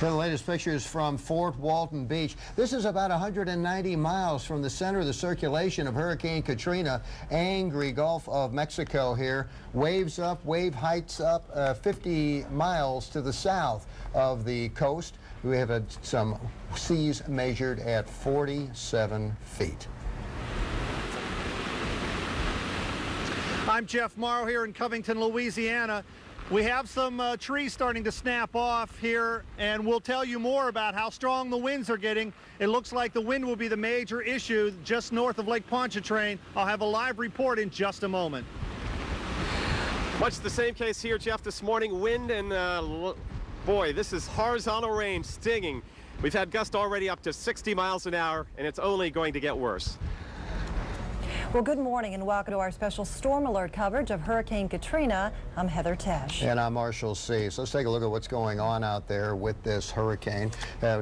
The latest pictures from Fort Walton Beach. This is about 190 miles from the center of the circulation of Hurricane Katrina. Angry Gulf of Mexico here. Waves up, wave heights up 50 miles to the south of the coast. We have had some seas measured at 47 feet. I'm Jeff Morrow here in Covington, Louisiana. We have some trees starting to snap off here, and we'll tell you more about how strong the winds are getting. It looks like the wind will be the major issue just north of Lake Pontchartrain. I'll have a live report in just a moment. Much the same case here, Jeff, this morning. Wind and, boy, this is horizontal rain stinging. We've had gusts already up to 60 miles an hour, and it's only going to get worse. Well, good morning and welcome to our special storm alert coverage of Hurricane Katrina. I'm Heather Tesh. And I'm Marshall C. So let's take a look at what's going on out there with this hurricane.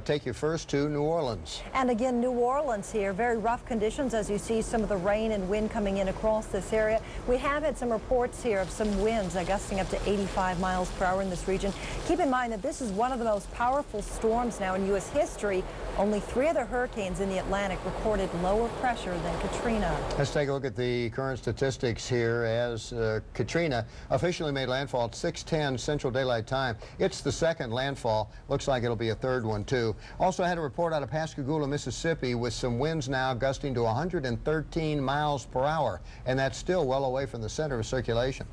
Take you first to New Orleans. And again, New Orleans here. Very rough conditions as you see some of the rain and wind coming in across this area. We have had some reports here of some winds gusting up to 85 miles per hour in this region. Keep in mind that this is one of the most powerful storms now in U.S. history. Only 3 other hurricanes in the Atlantic recorded lower pressure than Katrina. Let's take a look at the current statistics here as Katrina officially made landfall at 6:10 Central Daylight Time. It's the second landfall. Looks like it'll be a third one, too. Also had a report out of Pascagoula, Mississippi, with some winds now gusting to 113 miles per hour, and that's still well away from the center of circulation.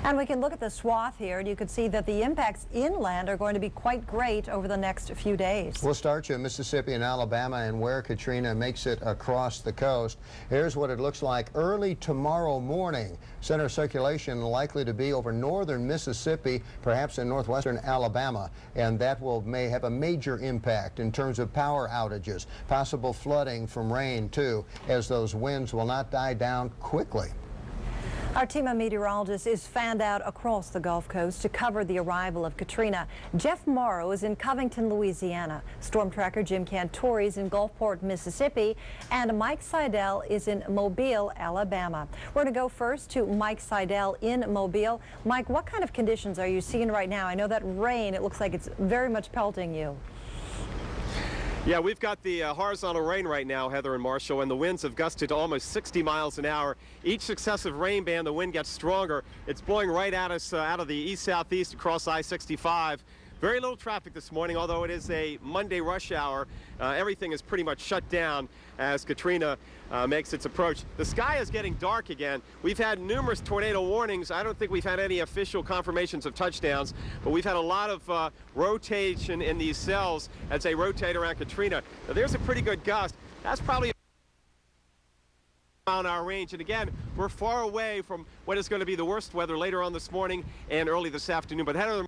And we can look at the swath here, and you can see that the impacts inland are going to be quite great over the next few days. We'll start you in Mississippi and Alabama and where Katrina makes it across the coast. Here's what it looks like early tomorrow morning. Center of circulation likely to be over northern Mississippi, perhaps in northwestern Alabama, and that may have a major impact in terms of power outages, possible flooding from rain, too, as those winds will not die down quickly. Our team of meteorologists is fanned out across the Gulf Coast to cover the arrival of Katrina. Jeff Morrow is in Covington, Louisiana. Storm tracker Jim Cantori is in Gulfport, Mississippi. And Mike Seidel is in Mobile, Alabama. We're going to go first to Mike Seidel in Mobile. Mike, what kind of conditions are you seeing right now? I know that rain, it looks like it's very much pelting you. Yeah, we've got the horizontal rain right now, Heather and Marshall, and the winds have gusted to almost 60 miles an hour. Each successive rain band, the wind gets stronger. It's blowing right at us out of the east-southeast across I-65. Very little traffic this morning, although it is a Monday rush hour. Everything is pretty much shut down as Katrina makes its approach. The sky is getting dark again. We've had numerous tornado warnings. I don't think we've had any official confirmations of touchdowns, but we've had a lot of rotation in these cells as they rotate around Katrina. Now, there's a pretty good gust. That's probably on our range, and again, we're far away from what is going to be the worst weather later on this morning and early this afternoon. But Heather,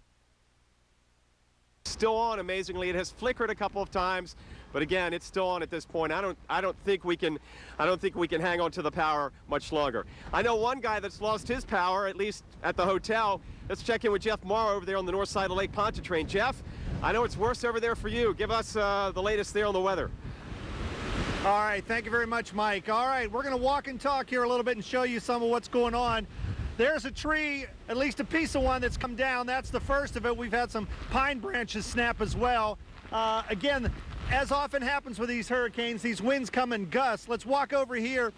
still on, amazingly. It has flickered a couple of times, but again, it's still on at this point. I don't think we can hang on to the power much longer. I know one guy that's lost his power, at least at the hotel. Let's check in with Jeff Morrow over there on the north side of Lake Pontchartrain. Jeff, I know it's worse over there for you. Give us the latest there on the weather. All right, thank you very much, Mike. All right, we're going to walk and talk here a little bit and show you some of what's going on. There's a tree, at least a piece of one that's come down. That's the first of it. We've had some pine branches snap as well. Again, as often happens with these hurricanes, these winds come in gusts. Let's walk over here.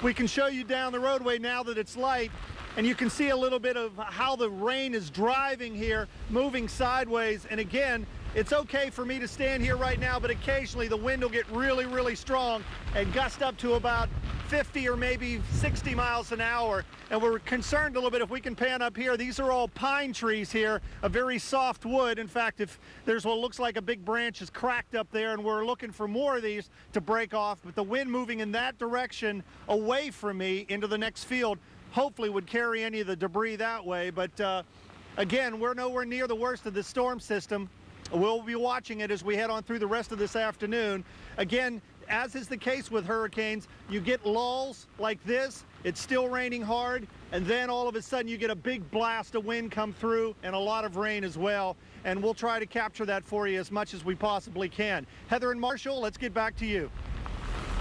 We can show you down the roadway now that it's light, and you can see a little bit of how the rain is driving here, moving sideways. And again, it's okay for me to stand here right now, but occasionally the wind will get really, really strong and gust up to about 50 or maybe 60 miles an hour. And we're concerned a little bit if we can pan up here. These are all pine trees here, a very soft wood. In fact, if there's what looks like a big branch is cracked up there, and we're looking for more of these to break off. But the wind moving in that direction away from me into the next field hopefully would carry any of the debris that way. But again, we're nowhere near the worst of the storm system. We'll be watching it as we head on through the rest of this afternoon. Again, as is the case with hurricanes, you get lulls like this. It's still raining hard, and then all of a sudden you get a big blast of wind come through and a lot of rain as well. And we'll try to capture that for you as much as we possibly can. Heather and Marshall, let's get back to you.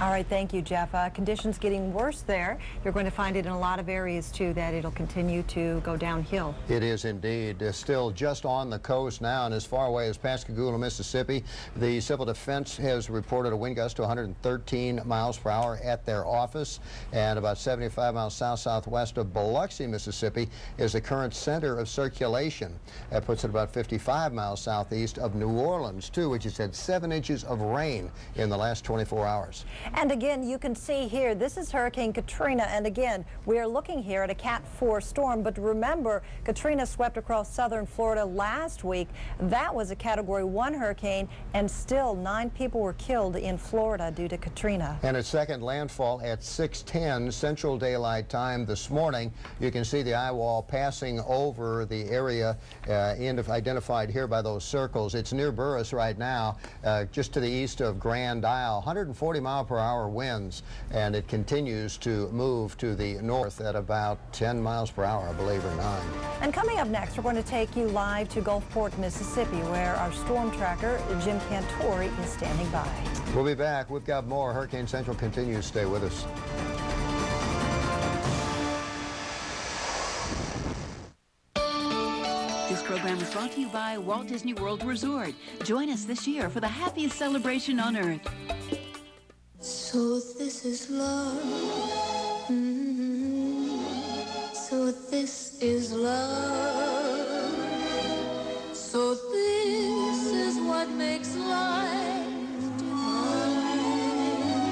All right, thank you, Jeff. Conditions getting worse there. You're going to find it in a lot of areas, too, that it'll continue to go downhill. It is indeed. Still just on the coast now, and as far away as Pascagoula, Mississippi. The Civil Defense has reported a wind gust to 113 miles per hour at their office, and about 75 miles south-southwest of Biloxi, Mississippi, is the current center of circulation. That puts it about 55 miles southeast of New Orleans, too, which has had 7 inches of rain in the last 24 hours. And again, you can see here, this is Hurricane Katrina, and again, we are looking here at a Cat 4 storm, but remember, Katrina swept across southern Florida last week. That was a Category 1 hurricane, and still 9 people were killed in Florida due to Katrina. And its second landfall at 6:10 Central Daylight Time this morning. You can see the eye wall passing over the area identified here by those circles. It's near Burris right now, just to the east of Grand Isle. 140 mile-per-hour winds, and it continues to move to the north at about 10 miles per hour, I believe, or 9. And coming up next, we're going to take you live to Gulfport, Mississippi, where our storm tracker, Jim Cantori, is standing by. We'll be back. We've got more. Hurricane Central continues. Stay with us. This program is brought to you by Walt Disney World Resort. Join us this year for the happiest celebration on Earth. So this is love. So this is love. So this is what makes life divine.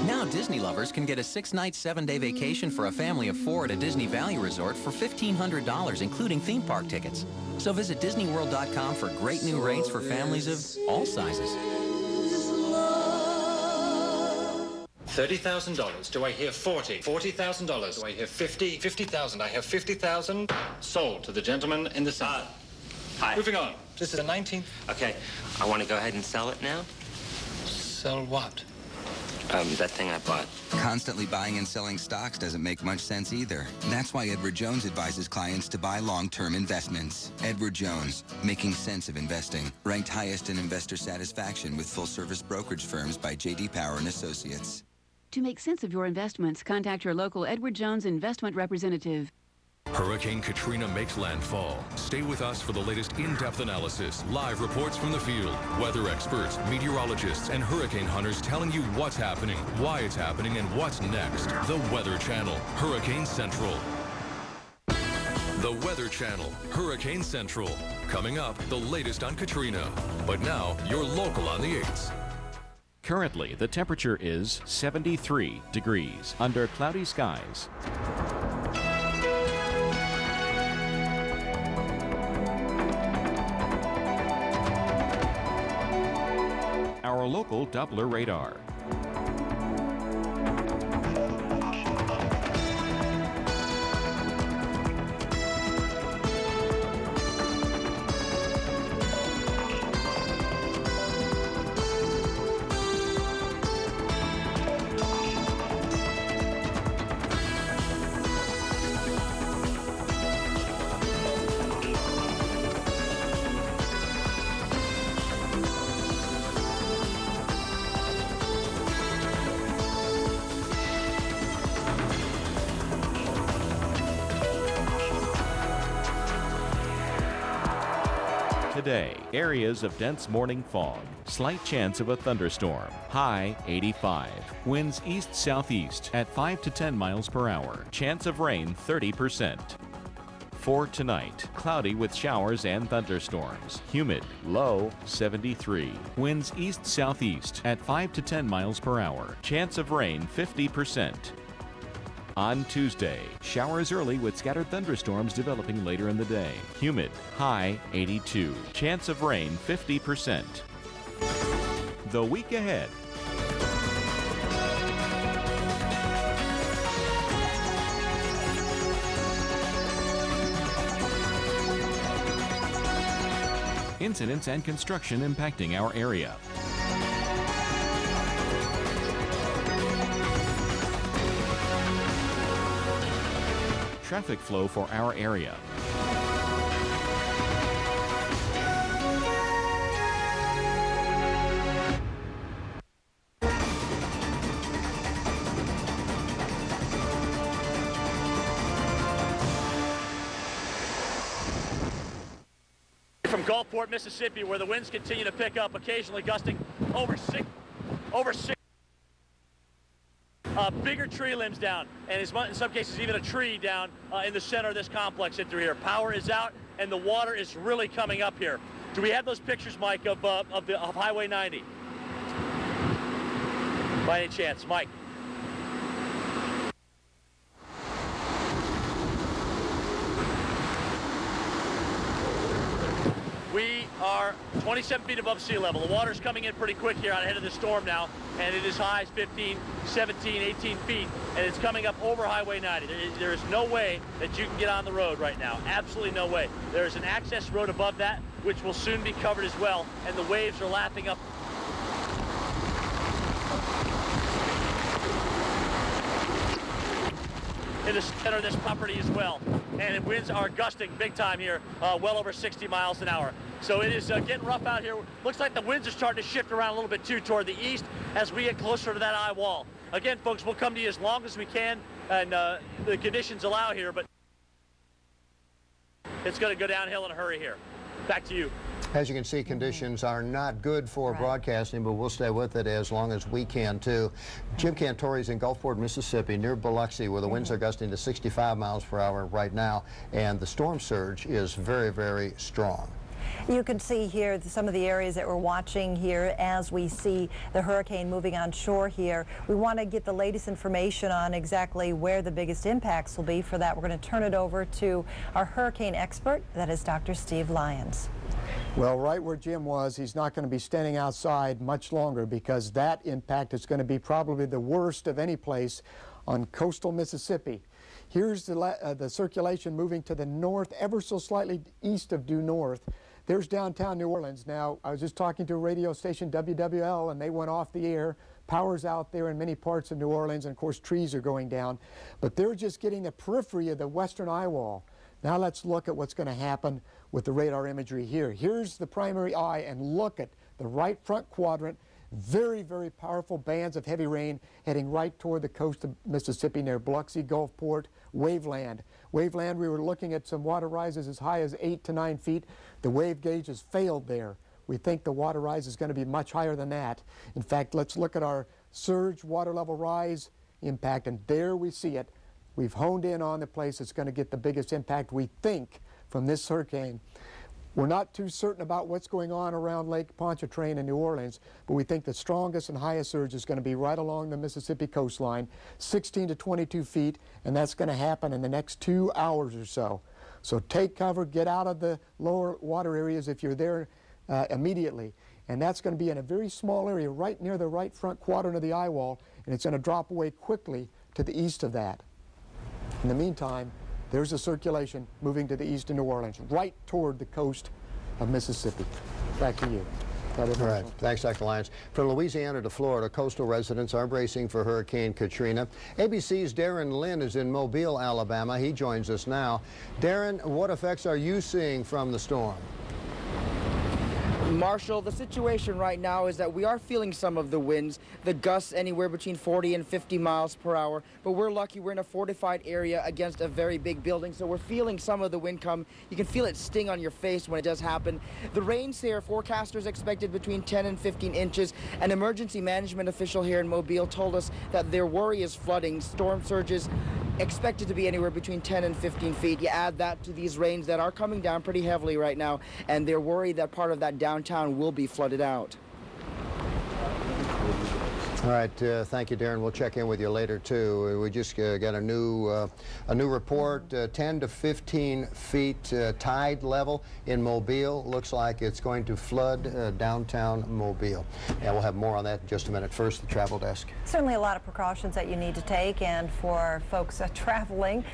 Now Disney lovers can get a 6-night, 7-day vacation for a family of 4 at a Disney Valley Resort for $1,500, including theme park tickets. So visit DisneyWorld.com for great new rates for families of all sizes. $30,000. Do I hear 40? $40,000. Do I hear 50? 50,000. I have 50,000. Sold to the gentleman in the center. Hi. Moving on. This is the 19th. Okay, I want to go ahead and sell it now. Sell what? That thing I bought. Constantly buying and selling stocks doesn't make much sense either. That's why Edward Jones advises clients to buy long-term investments. Edward Jones, making sense of investing. Ranked highest in investor satisfaction with full-service brokerage firms by J.D. Power and Associates. To make sense of your investments, contact your local Edward Jones investment representative. Hurricane Katrina makes landfall. Stay with us for the latest in-depth analysis, live reports from the field, weather experts, meteorologists, and hurricane hunters telling you what's happening, why it's happening, and what's next. The Weather Channel, Hurricane Central. The Weather Channel, Hurricane Central. Coming up, the latest on Katrina. But now, you're local on the 8s. Currently, the temperature is 73 degrees under cloudy skies. Our local Doppler radar. Today, areas of dense morning fog, slight chance of a thunderstorm, high 85, winds east-southeast at 5 to 10 miles per hour, chance of rain 30%. For tonight, cloudy with showers and thunderstorms, humid, low 73, winds east-southeast at 5 to 10 miles per hour, chance of rain 50%. On Tuesday, showers early with scattered thunderstorms developing later in the day. Humid, high 82. Chance of rain 50%. The week ahead. Incidents and construction impacting our area. Traffic flow for our area. Gulfport, Mississippi, where the winds continue to pick up, occasionally gusting over six. Bigger tree limbs down, and in some cases even a tree down in the center of this complex and through here. Power is out, and the water is really coming up here. Do we have those pictures, Mike, of Highway 90? By any chance, Mike? We are 27 feet above sea level. The water's coming in pretty quick here out ahead of the storm now, and it is high as 15, 17, 18 feet, and it's coming up over Highway 90. There is no way that you can get on the road right now. Absolutely no way. There is an access road above that, which will soon be covered as well, and the waves are lapping up. In the center of this property as well, and winds are gusting big time here, well over 60 miles an hour. So it is getting rough out here. Looks like the winds are starting to shift around a little bit too toward the east as we get closer to that eye wall. Again, folks, we'll come to you as long as we can, and the conditions allow here, but it's going to go downhill in a hurry here. Back to you. As you can see, conditions are not good for broadcasting, but we'll stay with it as long as we can, too. Jim Cantori's in Gulfport, Mississippi, near Biloxi, where the winds are gusting to 65 miles per hour right now, and the storm surge is very, very strong. You can see here some of the areas that we're watching here as we see the hurricane moving on shore here. We want to get the latest information on exactly where the biggest impacts will be. For that, we're going to turn it over to our hurricane expert, that is Dr. Steve Lyons. Well, right where Jim was, he's not going to be standing outside much longer because that impact is going to be probably the worst of any place on coastal Mississippi. Here's the circulation moving to the north, ever so slightly east of due north. There's downtown New Orleans. Now, I was just talking to a radio station, WWL, and they went off the air. Power's out there in many parts of New Orleans, and of course trees are going down. But they're just getting the periphery of the western eye wall. Now let's look at what's going to happen with the radar imagery here. Here's the primary eye, and look at the right front quadrant. Very, very powerful bands of heavy rain heading right toward the coast of Mississippi near Biloxi, Gulfport, Waveland. Waveland, we were looking at some water rises as high as 8 to 9 feet. The wave gauge has failed there. We think the water rise is going to be much higher than that. In fact, let's look at our surge water level rise impact, and there we see it. We've honed in on the place that's going to get the biggest impact, we think, from this hurricane. We're not too certain about what's going on around Lake Pontchartrain in New Orleans, but we think the strongest and highest surge is going to be right along the Mississippi coastline, 16 to 22 feet, and that's going to happen in the next 2 hours or so. So take cover, get out of the lower water areas if you're there immediately. And that's going to be in a very small area right near the right front quadrant of the eye wall, and it's going to drop away quickly to the east of that. In the meantime, there's a circulation moving to the east of New Orleans, right toward the coast of Mississippi. Back to you. All right. Thanks, Dr. Lyons. From Louisiana to Florida, coastal residents are bracing for Hurricane Katrina. ABC's Darren Lynn is in Mobile, Alabama. He joins us now. Darren, what effects are you seeing from the storm? Marshall, the situation right now is that we are feeling some of the winds, the gusts anywhere between 40 and 50 miles per hour, but we're lucky we're in a fortified area against a very big building, so we're feeling some of the wind come. You can feel it sting on your face when it does happen. The rains here, forecasters expected between 10 and 15 inches. An emergency management official here in Mobile told us that their worry is flooding. Storm surges expected to be anywhere between 10 and 15 feet. You add that to these rains that are coming down pretty heavily right now, and they're worried that part of that downtown will be flooded out. All right, thank you, Darren. We'll check in with you later, too. We just got a new report, 10 to 15 feet tide level in Mobile. Looks like it's going to flood downtown Mobile. And we'll have more on that in just a minute. First, the travel desk. Certainly a lot of precautions that you need to take, and for folks traveling,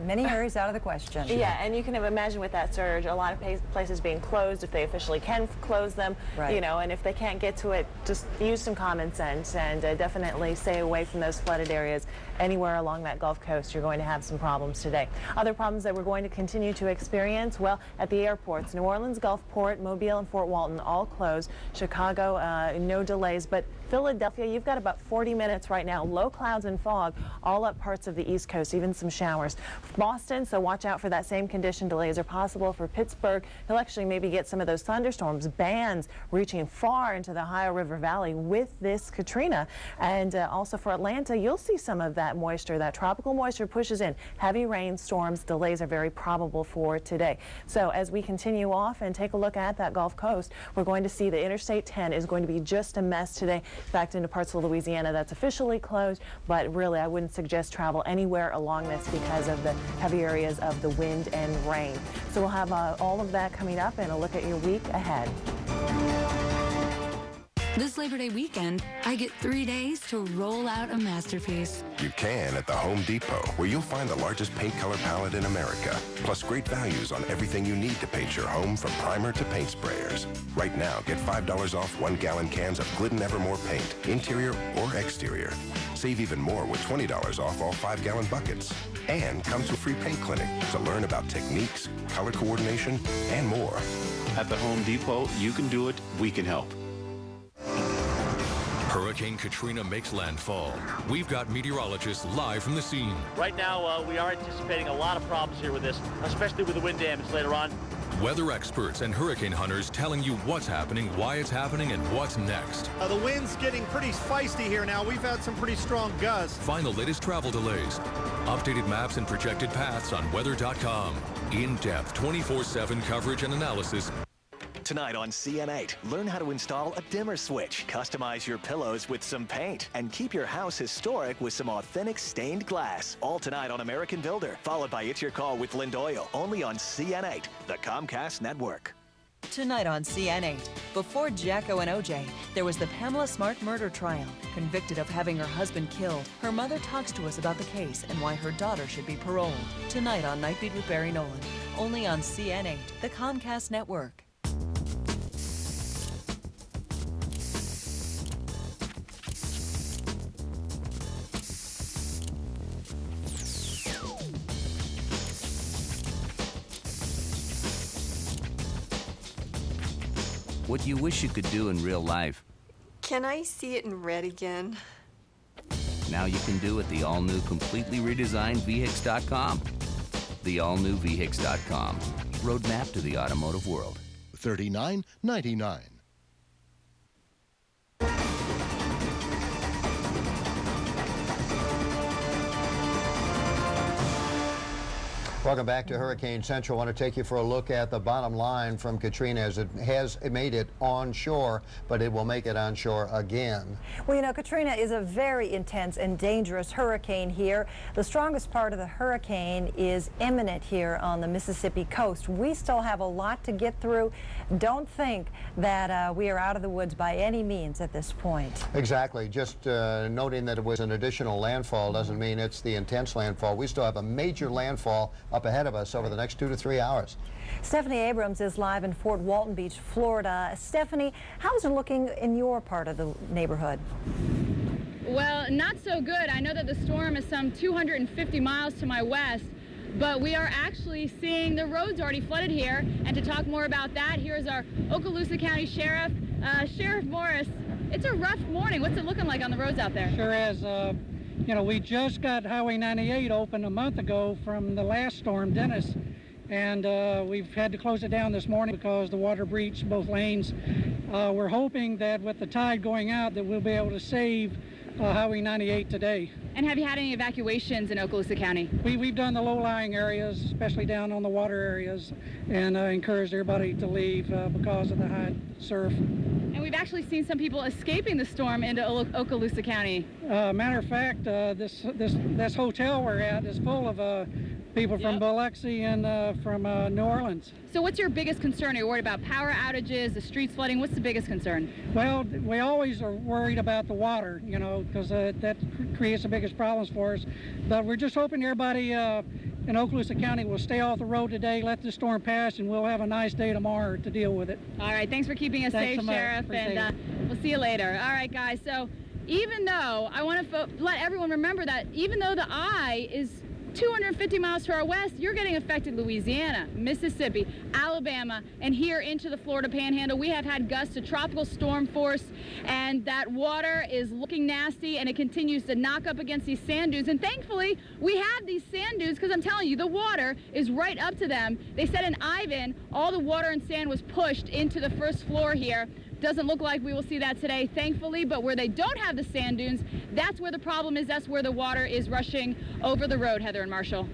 many areas out of the question. Yeah, and you can imagine with that surge, a lot of places being closed, if they officially can close them, you know, and if they can't get to it, just use some common sense and definitely stay away from those flooded areas. Anywhere along that Gulf Coast, you're going to have some problems today. Other problems that we're going to continue to experience, well, at the airports, New Orleans, Gulfport, Mobile, and Fort Walton all closed. Chicago, no delays, but Philadelphia, you've got about 40 minutes right now. Low clouds and fog all up parts of the East Coast, even some showers. Boston, so watch out for that same condition. Delays are possible for Pittsburgh. You'll actually maybe get some of those thunderstorms, bands reaching far into the Ohio River Valley with this Katrina. And also for Atlanta, you'll see some of that moisture. That tropical moisture pushes in. Heavy rainstorms, delays are very probable for today. So as we continue off and take a look at that Gulf Coast, we're going to see the Interstate 10 is going to be just a mess today. In fact, into parts of Louisiana that's officially closed, but really I wouldn't suggest travel anywhere along this because of the heavy areas of the wind and rain. So we'll have all of that coming up and a look at your week ahead. This Labor Day weekend, I get 3 days to roll out a masterpiece. You can at the Home Depot, where you'll find the largest paint color palette in America, plus great values on everything you need to paint your home from primer to paint sprayers. Right now, get $5 off 1-gallon cans of Glidden Evermore paint, interior or exterior. Save even more with $20 off all 5-gallon buckets. And comes with free paint clinic to learn about techniques, color coordination, and more. At the Home Depot, you can do it, we can help. Hurricane Katrina makes landfall. We've got meteorologists live from the scene. Right now, we are anticipating a lot of problems here with this, especially with the wind damage later on. Weather experts and hurricane hunters telling you what's happening, why it's happening, and what's next. The wind's getting pretty feisty here now. We've had some pretty strong gusts. Find the latest travel delays, updated maps, and projected paths on weather.com. In-depth 24/7 coverage and analysis. Tonight on CN8, learn how to install a dimmer switch, customize your pillows with some paint, and keep your house historic with some authentic stained glass. All tonight on American Builder, followed by It's Your Call with Lynn Doyle, only on CN8, the Comcast Network. Tonight on CN8, before Jacko and OJ, there was the Pamela Smart murder trial. Convicted of having her husband killed, her mother talks to us about the case and why her daughter should be paroled. Tonight on Nightbeat with Barry Nolan, only on CN8, the Comcast Network. What you wish you could do in real life, Can I see it in red again? now you can do at the all-new, completely redesigned VHIX.com. The all-new VHIX.com. Roadmap to the automotive world. $39.99. Welcome back to Hurricane Central. I want to take you for a look at the bottom line from Katrina, as it has made it onshore, but it will make it onshore again. Well, you know, Katrina is a very intense and dangerous hurricane here. The strongest part of the hurricane is imminent here on the Mississippi coast. We still have a lot to get through. Don't think that we are out of the woods by any means at this point. Exactly. Just noting that it was an additional landfall doesn't mean it's the intense landfall. We still have a major landfall up ahead of us over the next 2 to 3 hours. Stephanie Abrams is live in Fort Walton Beach, Florida. Stephanie, how's it looking in your part of the neighborhood? Well, not so good. I know that the storm is some 250 miles to my west, but we are actually seeing the roads already flooded here. And to talk more about that, here's our Okaloosa County Sheriff, Sheriff Morris. It's a rough morning. What's it looking like on the roads out there? Sure is. You know, we just got Highway 98 open a month ago from the last storm, Dennis, and we've had to close it down this morning because the water breached both lanes. We're hoping that with the tide going out that we'll be able to save Highway 98 today. And have you had any evacuations in Okaloosa County? We've done the low-lying areas, especially down on the water areas, and encouraged everybody to leave because of the high surf. And we've actually seen some people escaping the storm into Okaloosa County. Matter of fact, this hotel we're at is full of people from Biloxi and from New Orleans. So what's your biggest concern? Are you worried about power outages, the streets flooding? What's the biggest concern? Well, we always are worried about the water, you know, because that creates the biggest problems for us. But we're just hoping everybody in Okaloosa County will stay off the road today, let the storm pass, and we'll have a nice day tomorrow to deal with it. All right, thanks for keeping us safe, Sheriff, and we'll see you later. All right, guys, so even though I want to let everyone remember that even though the eye is 250 miles to our west, you're getting affected Louisiana, Mississippi, Alabama, and here into the Florida Panhandle. We have had gusts to tropical storm force, and that water is looking nasty, and it continues to knock up against these sand dunes. And thankfully, we have these sand dunes because I'm telling you, the water is right up to them. They said in Ivan, all the water and sand was pushed into the first floor here. Doesn't look like we will see that today, thankfully, but where they don't have the sand dunes, that's where the problem is. That's where the water is rushing over the road, Heather and Marshall.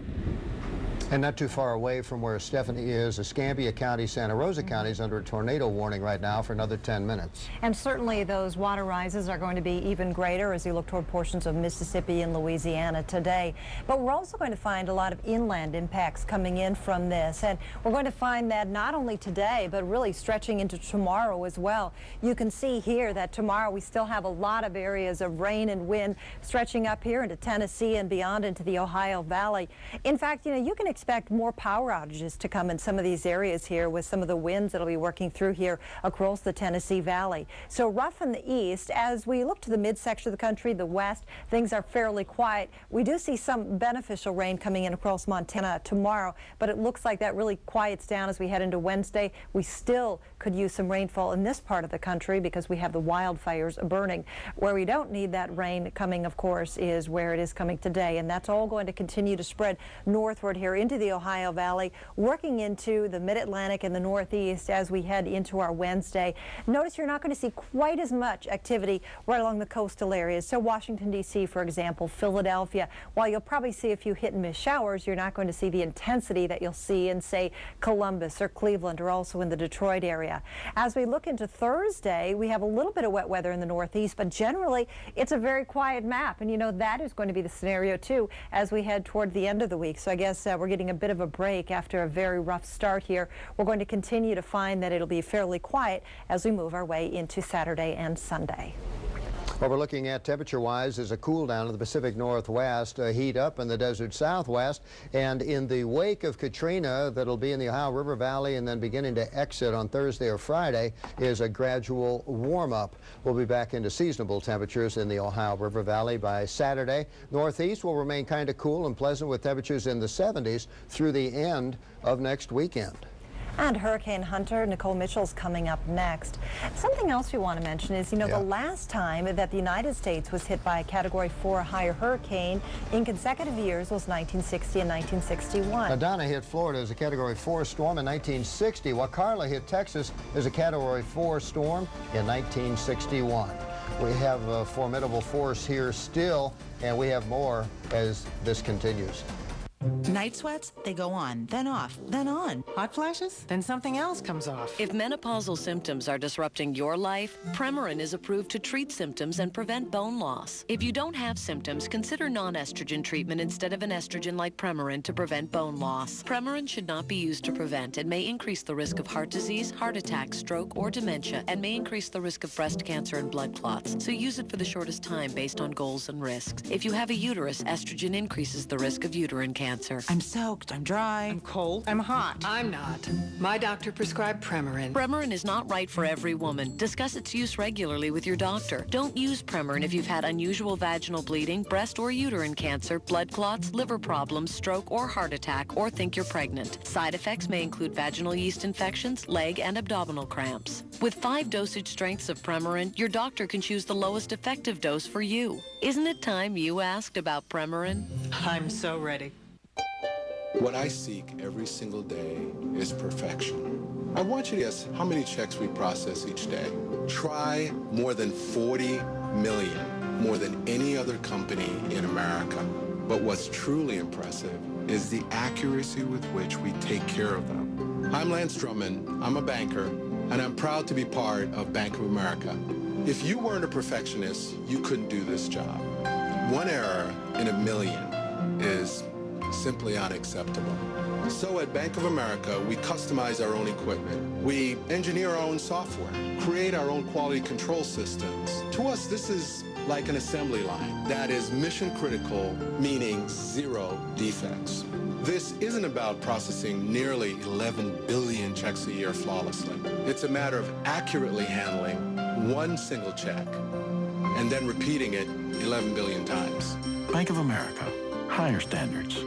And not too far away from where Stephanie is, Escambia County, Santa Rosa County is under a tornado warning right now for another 10 minutes. And certainly those water rises are going to be even greater as you look toward portions of Mississippi and Louisiana today. But we're also going to find a lot of inland impacts coming in from this. And we're going to find that not only today, but really stretching into tomorrow as well. You can see here that tomorrow we still have a lot of areas of rain and wind stretching up here into Tennessee and beyond into the Ohio Valley. In fact, you can expect more power outages to come in some of these areas here with some of the winds that'll be working through here across the Tennessee Valley. So rough in the east. As we look to the midsection of the country, the west, things are fairly quiet. We do see some beneficial rain coming in across Montana tomorrow, but it looks like that really quiets down as we head into Wednesday. We still could use some rainfall in this part of the country because we have the wildfires burning. Where we don't need that rain coming, of course, is where it is coming today, and that's all going to continue to spread northward here into the Ohio Valley, working into the mid-Atlantic and the northeast as we head into our Wednesday. Notice you're not going to see quite as much activity right along the coastal areas. So Washington, D.C., for example, Philadelphia, while you'll probably see a few hit-and-miss showers, you're not going to see the intensity that you'll see in, say, Columbus or Cleveland or also in the Detroit area. As we look into Thursday, we have a little bit of wet weather in the northeast, but generally it's a very quiet map. And that is going to be the scenario too as we head toward the end of the week. So I guess we're getting a bit of a break after a very rough start here. We're going to continue to find that it'll be fairly quiet as we move our way into Saturday and Sunday. What we're looking at temperature-wise is a cool down in the Pacific Northwest, a heat up in the desert Southwest, and in the wake of Katrina that'll be in the Ohio River Valley and then beginning to exit on Thursday or Friday is a gradual warm-up. We'll be back into seasonable temperatures in the Ohio River Valley by Saturday. Northeast will remain kind of cool and pleasant with temperatures in the 70s through the end of next weekend. And Hurricane Hunter, Nicole Mitchell's coming up next. Something else we want to mention is, the last time that the United States was hit by a Category 4 or higher hurricane in consecutive years was 1960 and 1961. Now, Donna hit Florida as a Category 4 storm in 1960, while Carla hit Texas as a Category 4 storm in 1961. We have a formidable force here still, and we have more as this continues. Night sweats, they go on, then off, then on. Hot flashes? Then something else comes off. If menopausal symptoms are disrupting your life, Premarin is approved to treat symptoms and prevent bone loss. If you don't have symptoms, consider non-estrogen treatment instead of an estrogen like Premarin to prevent bone loss. Premarin should not be used to prevent and may increase the risk of heart disease, heart attack, stroke, or dementia, and may increase the risk of breast cancer and blood clots. So use it for the shortest time based on goals and risks. If you have a uterus, estrogen increases the risk of uterine cancer. I'm soaked, I'm dry, I'm cold, I'm hot. I'm not. My doctor prescribed Premarin. Premarin is not right for every woman. Discuss its use regularly with your doctor. Don't use Premarin if you've had unusual vaginal bleeding, breast or uterine cancer, blood clots, liver problems, stroke or heart attack, or think you're pregnant. Side effects may include vaginal yeast infections, leg and abdominal cramps. With 5 dosage strengths of Premarin, your doctor can choose the lowest effective dose for you. Isn't it time you asked about Premarin? I'm so ready. What I seek every single day is perfection. I want you to guess how many checks we process each day. Try more than 40 million, more than any other company in America. But what's truly impressive is the accuracy with which we take care of them. I'm Lance Drummond, I'm a banker, and I'm proud to be part of Bank of America. If you weren't a perfectionist, you couldn't do this job. One error in a million is simply unacceptable. So at Bank of America, we customize our own equipment. We engineer our own software, create our own quality control systems. To us, this is like an assembly line that is mission critical, meaning 0 defects. This isn't about processing nearly 11 billion checks a year flawlessly. It's a matter of accurately handling one single check and then repeating it 11 billion times. Bank of America, higher standards.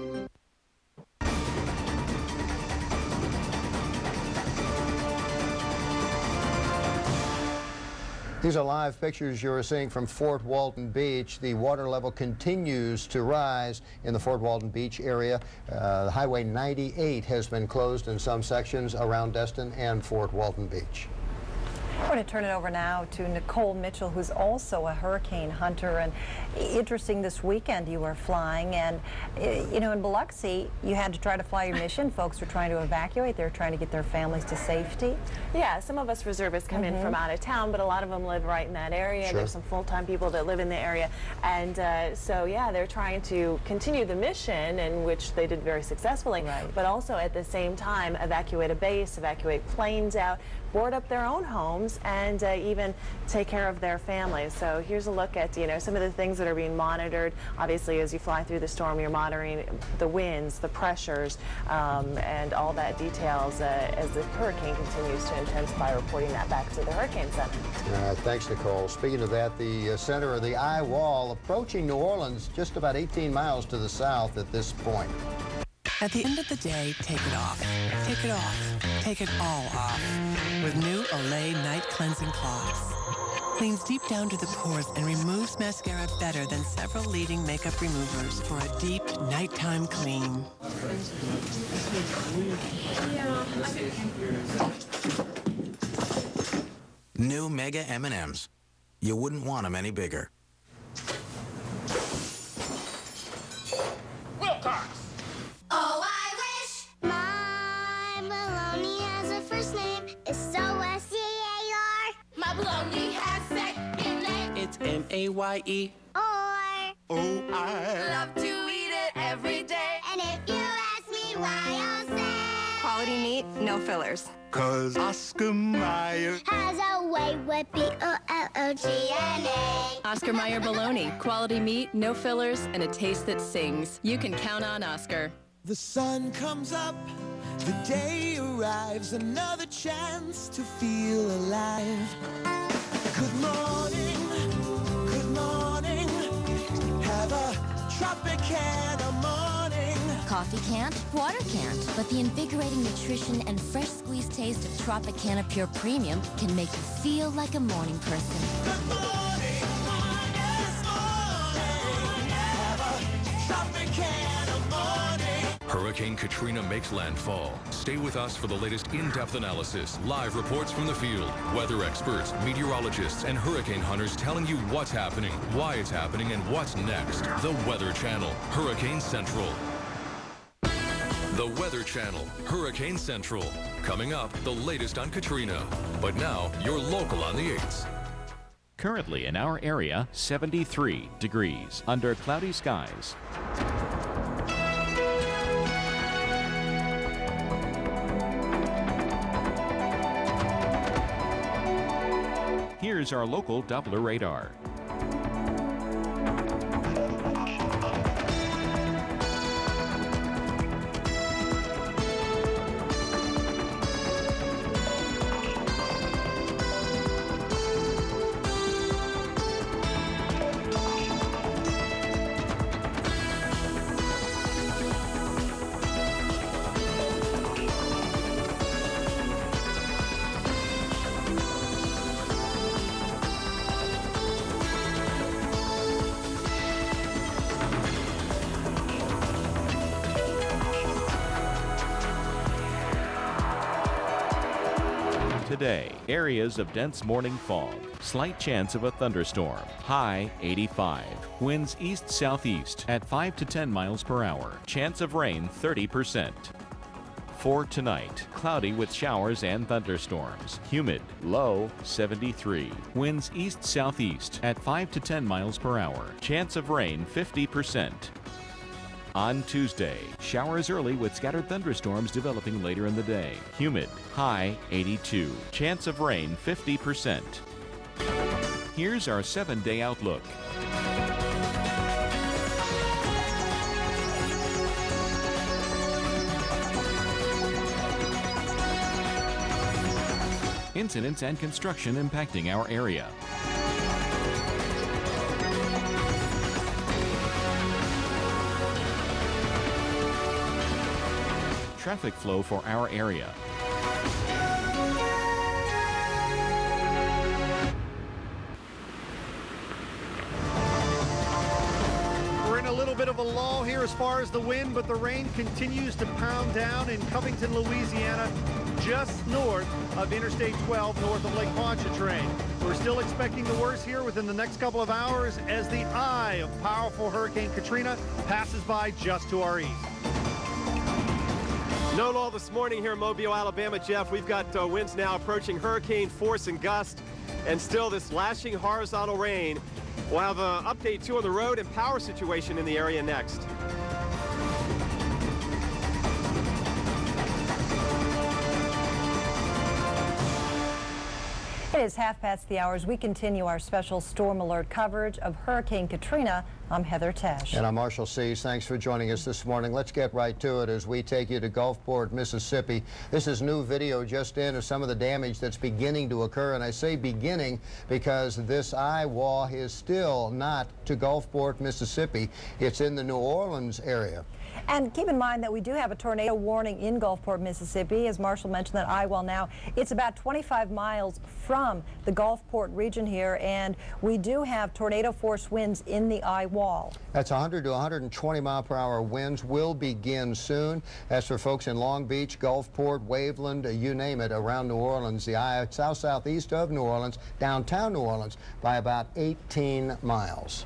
These are live pictures you're seeing from Fort Walton Beach. The water level continues to rise in the Fort Walton Beach area. Highway 98 has been closed in some sections around Destin and Fort Walton Beach. We're going to turn it over now to Nicole Mitchell, who's also a hurricane hunter. And interesting, this weekend you were flying, and you know, in Biloxi, you had to try to fly your mission. Folks were trying to evacuate. They're trying to get their families to safety. Yeah, some of us reservists come in from out of town, but a lot of them live right in that area. Sure. There's some full-time people that live in the area, and so yeah, they're trying to continue the mission, in which they did very successfully, but also at the same time evacuate a base, evacuate planes out, board up their own homes, and even take care of their families. So here's a look at, you know, some of the things that are being monitored. Obviously, as you fly through the storm, you're monitoring the winds, the pressures, and all that details as the hurricane continues to intensify, reporting that back to the Hurricane Center. Thanks, Nicole. Speaking of that, the center of the eye wall approaching New Orleans, just about 18 miles to the south at this point. At the end of the day, take it off. Take it off. Take it all off. With new Olay Night Cleansing Cloths. Cleans deep down to the pores and removes mascara better than several leading makeup removers for a deep nighttime clean. New Mega M&Ms. You wouldn't want them any bigger. Oh, I wish my baloney has a first name. It's S-O-S-C-A-R. My baloney has second name. It's M-A-Y-E. O-I love to eat it every day. And if you ask me why, I'll say quality meat, no fillers. 'Cause Oscar Mayer has a way with B-O-L-O-G-N-A. Oscar Mayer bologna. Quality meat, no fillers, and a taste that sings. You can count on Oscar. The sun comes up, the day arrives, another chance to feel alive. Good morning, have a Tropicana morning. Coffee can't, water can't, but the invigorating nutrition and fresh squeezed taste of Tropicana Pure Premium can make you feel like a morning person. Good morning, have a Tropicana morning. Hurricane Katrina makes landfall. Stay with us for the latest in-depth analysis, live reports from the field, weather experts, meteorologists, and hurricane hunters telling you what's happening, why it's happening, and what's next. The Weather Channel, Hurricane Central. The Weather Channel, Hurricane Central. Coming up, the latest on Katrina. But now, you're local on the 8s. Currently in our area, 73 degrees under cloudy skies. Here's our local Doppler radar. Today, areas of dense morning fog, slight chance of a thunderstorm, high 85, winds east-southeast at 5 to 10 miles per hour, chance of rain 30%. For tonight, cloudy with showers and thunderstorms, humid, low 73, winds east-southeast at 5 to 10 miles per hour, chance of rain 50%. On Tuesday, showers early with scattered thunderstorms developing later in the day. Humid, high 82. Chance of rain 50%. Here's our 7-day outlook. Incidents and construction impacting our area. Traffic flow for our area. bit of a lull here as far as the wind, but the rain continues to pound down in Covington, Louisiana, just north of Interstate 12, north of Lake Pontchartrain. We're still expecting the worst here within the next couple of hours as the eye of powerful Hurricane Katrina passes by just to our east. No lull this morning here in Mobile, Alabama, Jeff. We've got winds now approaching hurricane force and gust, and still this lashing horizontal rain. We'll have an update, too, on the road and power situation in the area next. It is 1:30 as we continue our special storm alert coverage of Hurricane Katrina. I'm Heather Tesh. And I'm Marshall Seas. Thanks for joining us this morning. Let's get right to it as we take you to Gulfport, Mississippi. This is new video just in of some of the damage that's beginning to occur. And I say beginning because this eye wall is still not to Gulfport, Mississippi. It's in the New Orleans area. And keep in mind that we do have a tornado warning in Gulfport, Mississippi. As Marshall mentioned, that eye wall now, it's about 25 miles from the Gulfport region here, and we do have tornado force winds in the eye wall. That's 100 to 120 mile per hour winds will begin soon. As for folks in Long Beach, Gulfport, Waveland, you name it, around New Orleans, the eye south-southeast of New Orleans, downtown New Orleans by about 18 miles.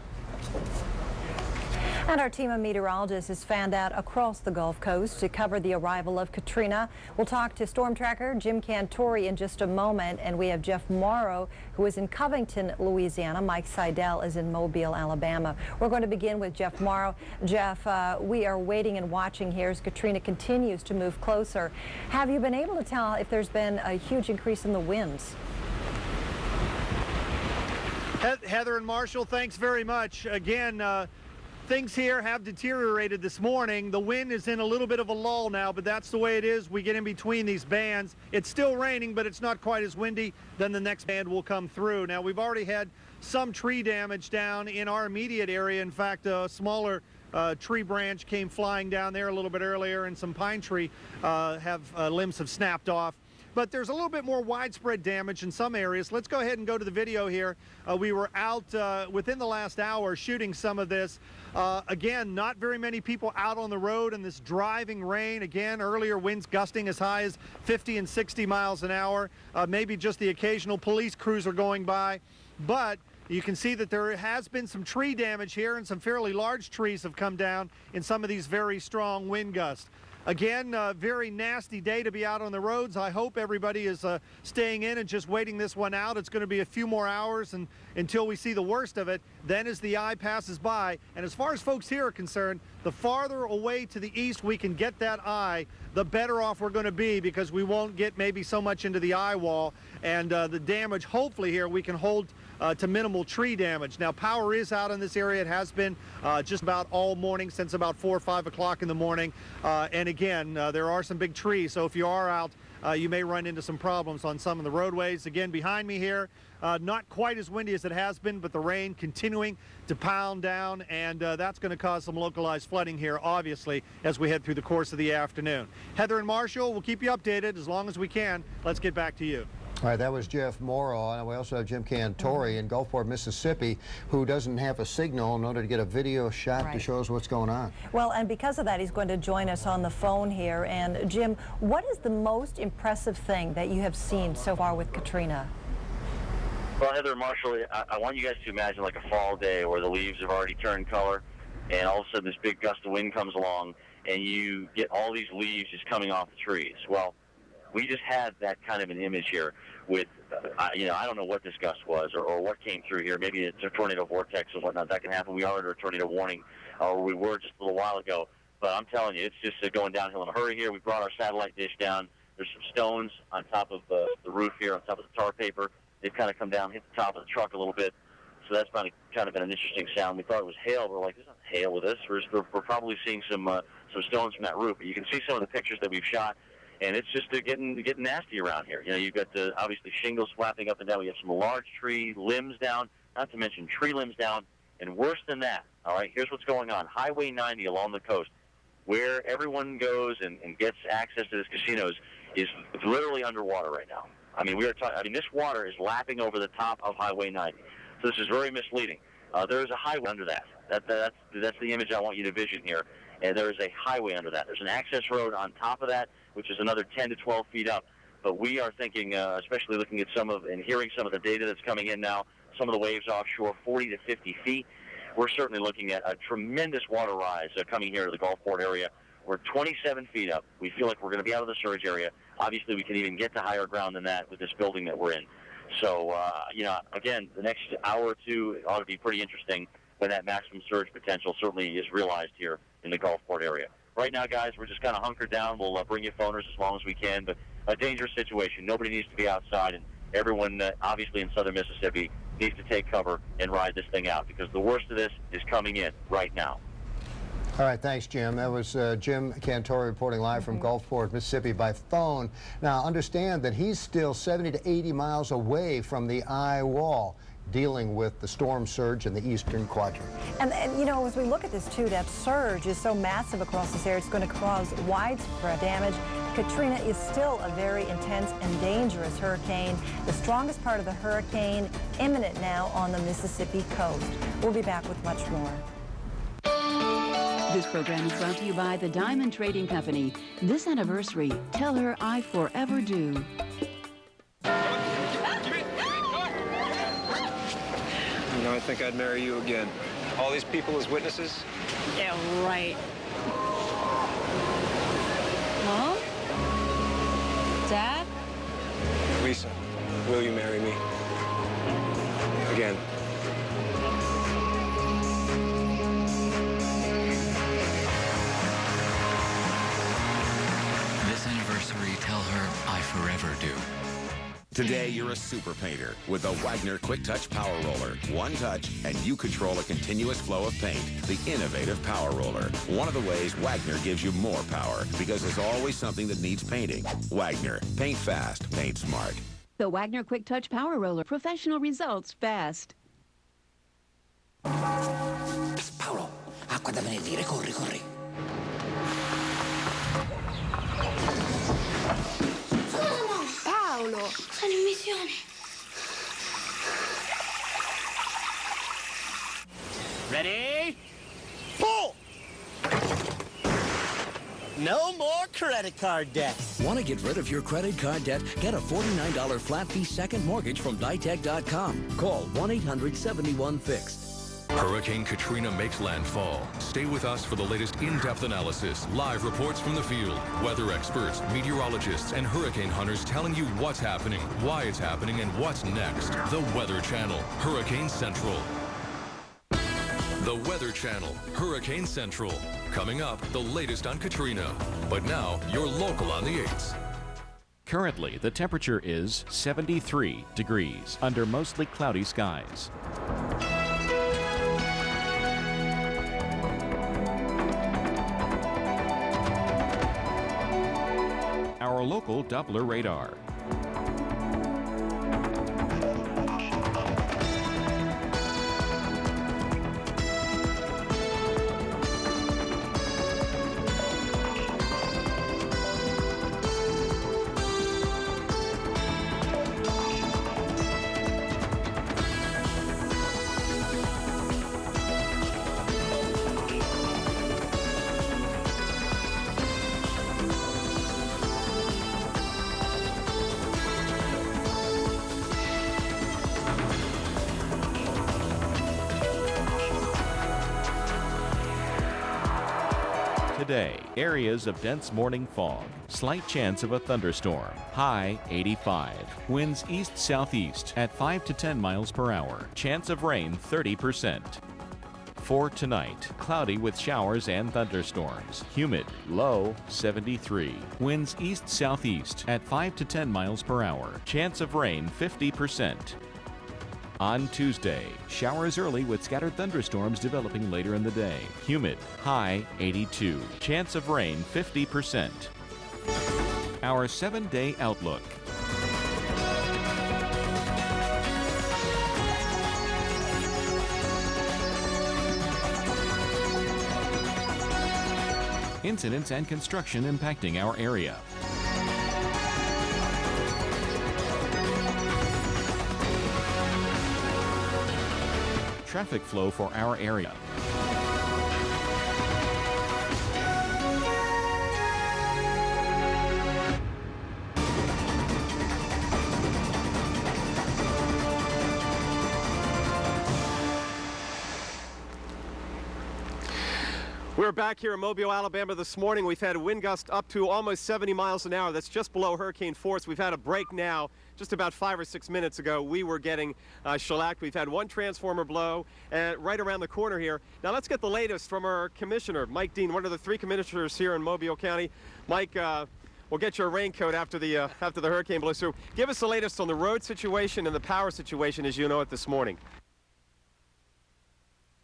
And our team of meteorologists has fanned out across the Gulf Coast to cover the arrival of Katrina. We'll talk to storm tracker Jim Cantori in just a moment, and we have Jeff Morrow, who is in Covington, Louisiana. Mike Seidel is in Mobile, Alabama. We're going to begin with Jeff Morrow. Jeff, we are waiting and watching here as Katrina continues to move closer. Have you been able to tell if there's been a huge increase in the winds? Heather and Marshall, thanks very much. Again, things here have deteriorated this morning. The wind is in a little bit of a lull now, but that's the way it is. We get in between these bands. It's still raining, but it's not quite as windy. Then the next band will come through. Now, we've already had some tree damage down in our immediate area. In fact, a smaller tree branch came flying down there a little bit earlier, and some pine tree limbs have snapped off. But there's a little bit more widespread damage in some areas. Let's go ahead and go to the video here. We were out within the last hour shooting some of this. Again, not very many people out on the road in this driving rain. Again, earlier winds gusting as high as 50 and 60 miles an hour. Maybe just the occasional police cruiser going by. But you can see that there has been some tree damage here, and some fairly large trees have come down in some of these very strong wind gusts. Again, very nasty day to be out on the roads. I hope everybody is staying in and just waiting this one out. It's going to be a few more hours until we see the worst of it. Then as the eye passes by, and as far as folks here are concerned, the farther away to the east we can get that eye, the better off we're going to be, because we won't get maybe so much into the eye wall, and the damage, hopefully here, we can hold to minimal tree damage. Now, power is out in this area. It has been just about all morning, since about 4 or 5 o'clock in the morning. And again, there are some big trees, so if you are out, you may run into some problems on some of the roadways. Again, behind me here, not quite as windy as it has been, but the rain continuing to pound down, and that's going to cause some localized flooding here, obviously, as we head through the course of the afternoon. Heather and Marshall, we'll keep you updated as long as we can. Let's get back to you. All right, that was Jeff Morrow, and we also have Jim Cantori in Gulfport, Mississippi, who doesn't have a signal in order to get a video shot to show us what's going on. Well, and because of that, he's going to join us on the phone here. And Jim, what is the most impressive thing that you have seen so far with Katrina? Well, Heather and Marshall, I want you guys to imagine like a fall day where the leaves have already turned color, and all of a sudden this big gust of wind comes along, and you get all these leaves just coming off the trees. Well, we just had that kind of an image here with, I don't know what this gust was or what came through here. Maybe it's a tornado vortex or whatnot. That can happen. We are under a tornado warning, or we were just a little while ago. But I'm telling you, it's just going downhill in a hurry here. We brought our satellite dish down. There's some stones on top of the roof here, on top of the tar paper. They've kind of come down, hit the top of the truck a little bit. So that's kind of been an interesting sound. We thought it was hail. We're like, there's not hail with this. We're probably seeing some stones from that roof. But you can see some of the pictures that we've shot. And it's just getting nasty around here. You've got obviously shingles flapping up and down. We have some large tree limbs down, not to mention tree limbs down. And worse than that, all right, here's what's going on. Highway 90 along the coast, where everyone goes and gets access to these casinos, is literally underwater right now. I mean, this water is lapping over the top of Highway 90. So this is very misleading. There is a highway under that. That's the image I want you to vision here. And there is a highway under that. There's an access road on top of that, which is another 10 to 12 feet up. But we are thinking, especially looking at some of and hearing some of the data that's coming in now, some of the waves offshore, 40 to 50 feet. We're certainly looking at a tremendous water rise coming here to the Gulfport area. We're 27 feet up. We feel like we're going to be out of the surge area. Obviously, we can even get to higher ground than that with this building that we're in. So, again, the next hour or two ought to be pretty interesting when that maximum surge potential certainly is realized here in the Gulfport area. Right now, guys, we're just kind of hunkered down. We'll bring you phoners as long as we can, but a dangerous situation. Nobody needs to be outside, and everyone, obviously in southern Mississippi, needs to take cover and ride this thing out because the worst of this is coming in right now. All right, thanks, Jim. That was Jim Cantori reporting live from Gulfport, Mississippi by phone. Now, understand that he's still 70 to 80 miles away from the eye wall, dealing with the storm surge in the eastern quadrant. And you know, as we look at this too, that surge is so massive across this area, it's going to cause widespread damage. Katrina is still a very intense and dangerous hurricane. The strongest part of the hurricane imminent now on the Mississippi coast. We'll be back with much more. This program is brought to you by the Diamond Trading Company. This anniversary, tell her I forever do. You know, I think I'd marry you again. All these people as witnesses? Yeah, right. Mom? Dad? Lisa, will you marry me? Again. This anniversary, tell her I forever do. Today, you're a super painter with the Wagner Quick Touch Power Roller. One touch, and you control a continuous flow of paint. The innovative Power Roller. One of the ways Wagner gives you more power, because there's always something that needs painting. Wagner. Paint fast. Paint smart. The Wagner Quick Touch Power Roller. Professional results fast. Paolo, acqua da benedire, corri, corri. Paolo, sono in missione. Ready? Pull! No more credit card debt. Want to get rid of your credit card debt? Get a $49 flat fee second mortgage from Ditech.com. Call 1-800-71-FIXED. Hurricane Katrina makes landfall. Stay with us for the latest in-depth analysis, live reports from the field, weather experts, meteorologists, and hurricane hunters telling you what's happening, why it's happening, and what's next. The Weather Channel, Hurricane Central. The Weather Channel, Hurricane Central. Coming up, the latest on Katrina. But now, you're local on the 8s. Currently, the temperature is 73 degrees under mostly cloudy skies. Our local Doppler radar. Today, areas of dense morning fog, slight chance of a thunderstorm, high 85, winds east-southeast at 5 to 10 miles per hour, chance of rain 30%. For tonight, cloudy with showers and thunderstorms, humid, low 73, winds east-southeast at 5 to 10 miles per hour, chance of rain 50%. On Tuesday, showers early with scattered thunderstorms developing later in the day. Humid, high 82. Chance of rain 50%. Our 7-day outlook. Incidents and construction impacting our area. traffic flow for our area. We're back here in Mobile, Alabama this morning. We've had a wind gust up to almost 70 miles an hour. That's just below hurricane force. We've had a break now. Just about 5 or 6 minutes ago, we were getting shellacked. We've had one transformer blow right around the corner here. Now let's get the latest from our commissioner, Mike Dean, one of the 3 commissioners here in Mobile County. Mike, we'll get your raincoat after the hurricane blows through. Give us the latest on the road situation and the power situation as you know it this morning.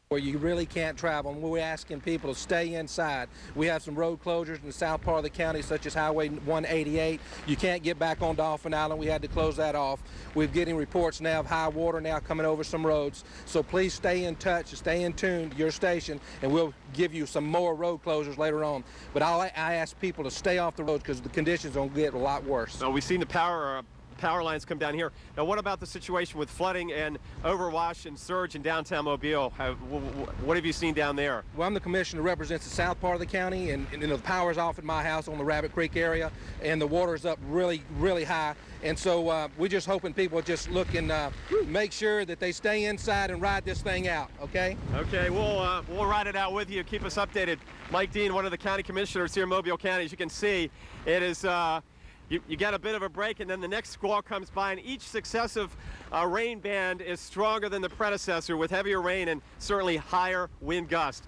Where you really can't travel, and we're asking people to stay inside. We have some road closures in the south part of the county, such as Highway 188. You can't get back on Dolphin Island. We had to close that off. We're getting reports now of high water now coming over some roads. So please stay in touch, stay in tune to your station, and we'll give you some more road closures later on. But I ask people to stay off the roads because the conditions are going to get a lot worse. So we've seen the power lines come down here. Now, what about the situation with flooding and overwash and surge in downtown Mobile? What have you seen down there? Well, I'm the commissioner who represents the south part of the county, and the power's off at my house on the Rabbit Creek area, and the water's up really, really high. And so we're just hoping people just look and make sure that they stay inside and ride this thing out, okay? Okay, we'll ride it out with you. Keep us updated. Mike Dean, one of the county commissioners here in Mobile County. As you can see, it is... You get a bit of a break, and then the next squall comes by, and each successive rain band is stronger than the predecessor with heavier rain and certainly higher wind gust.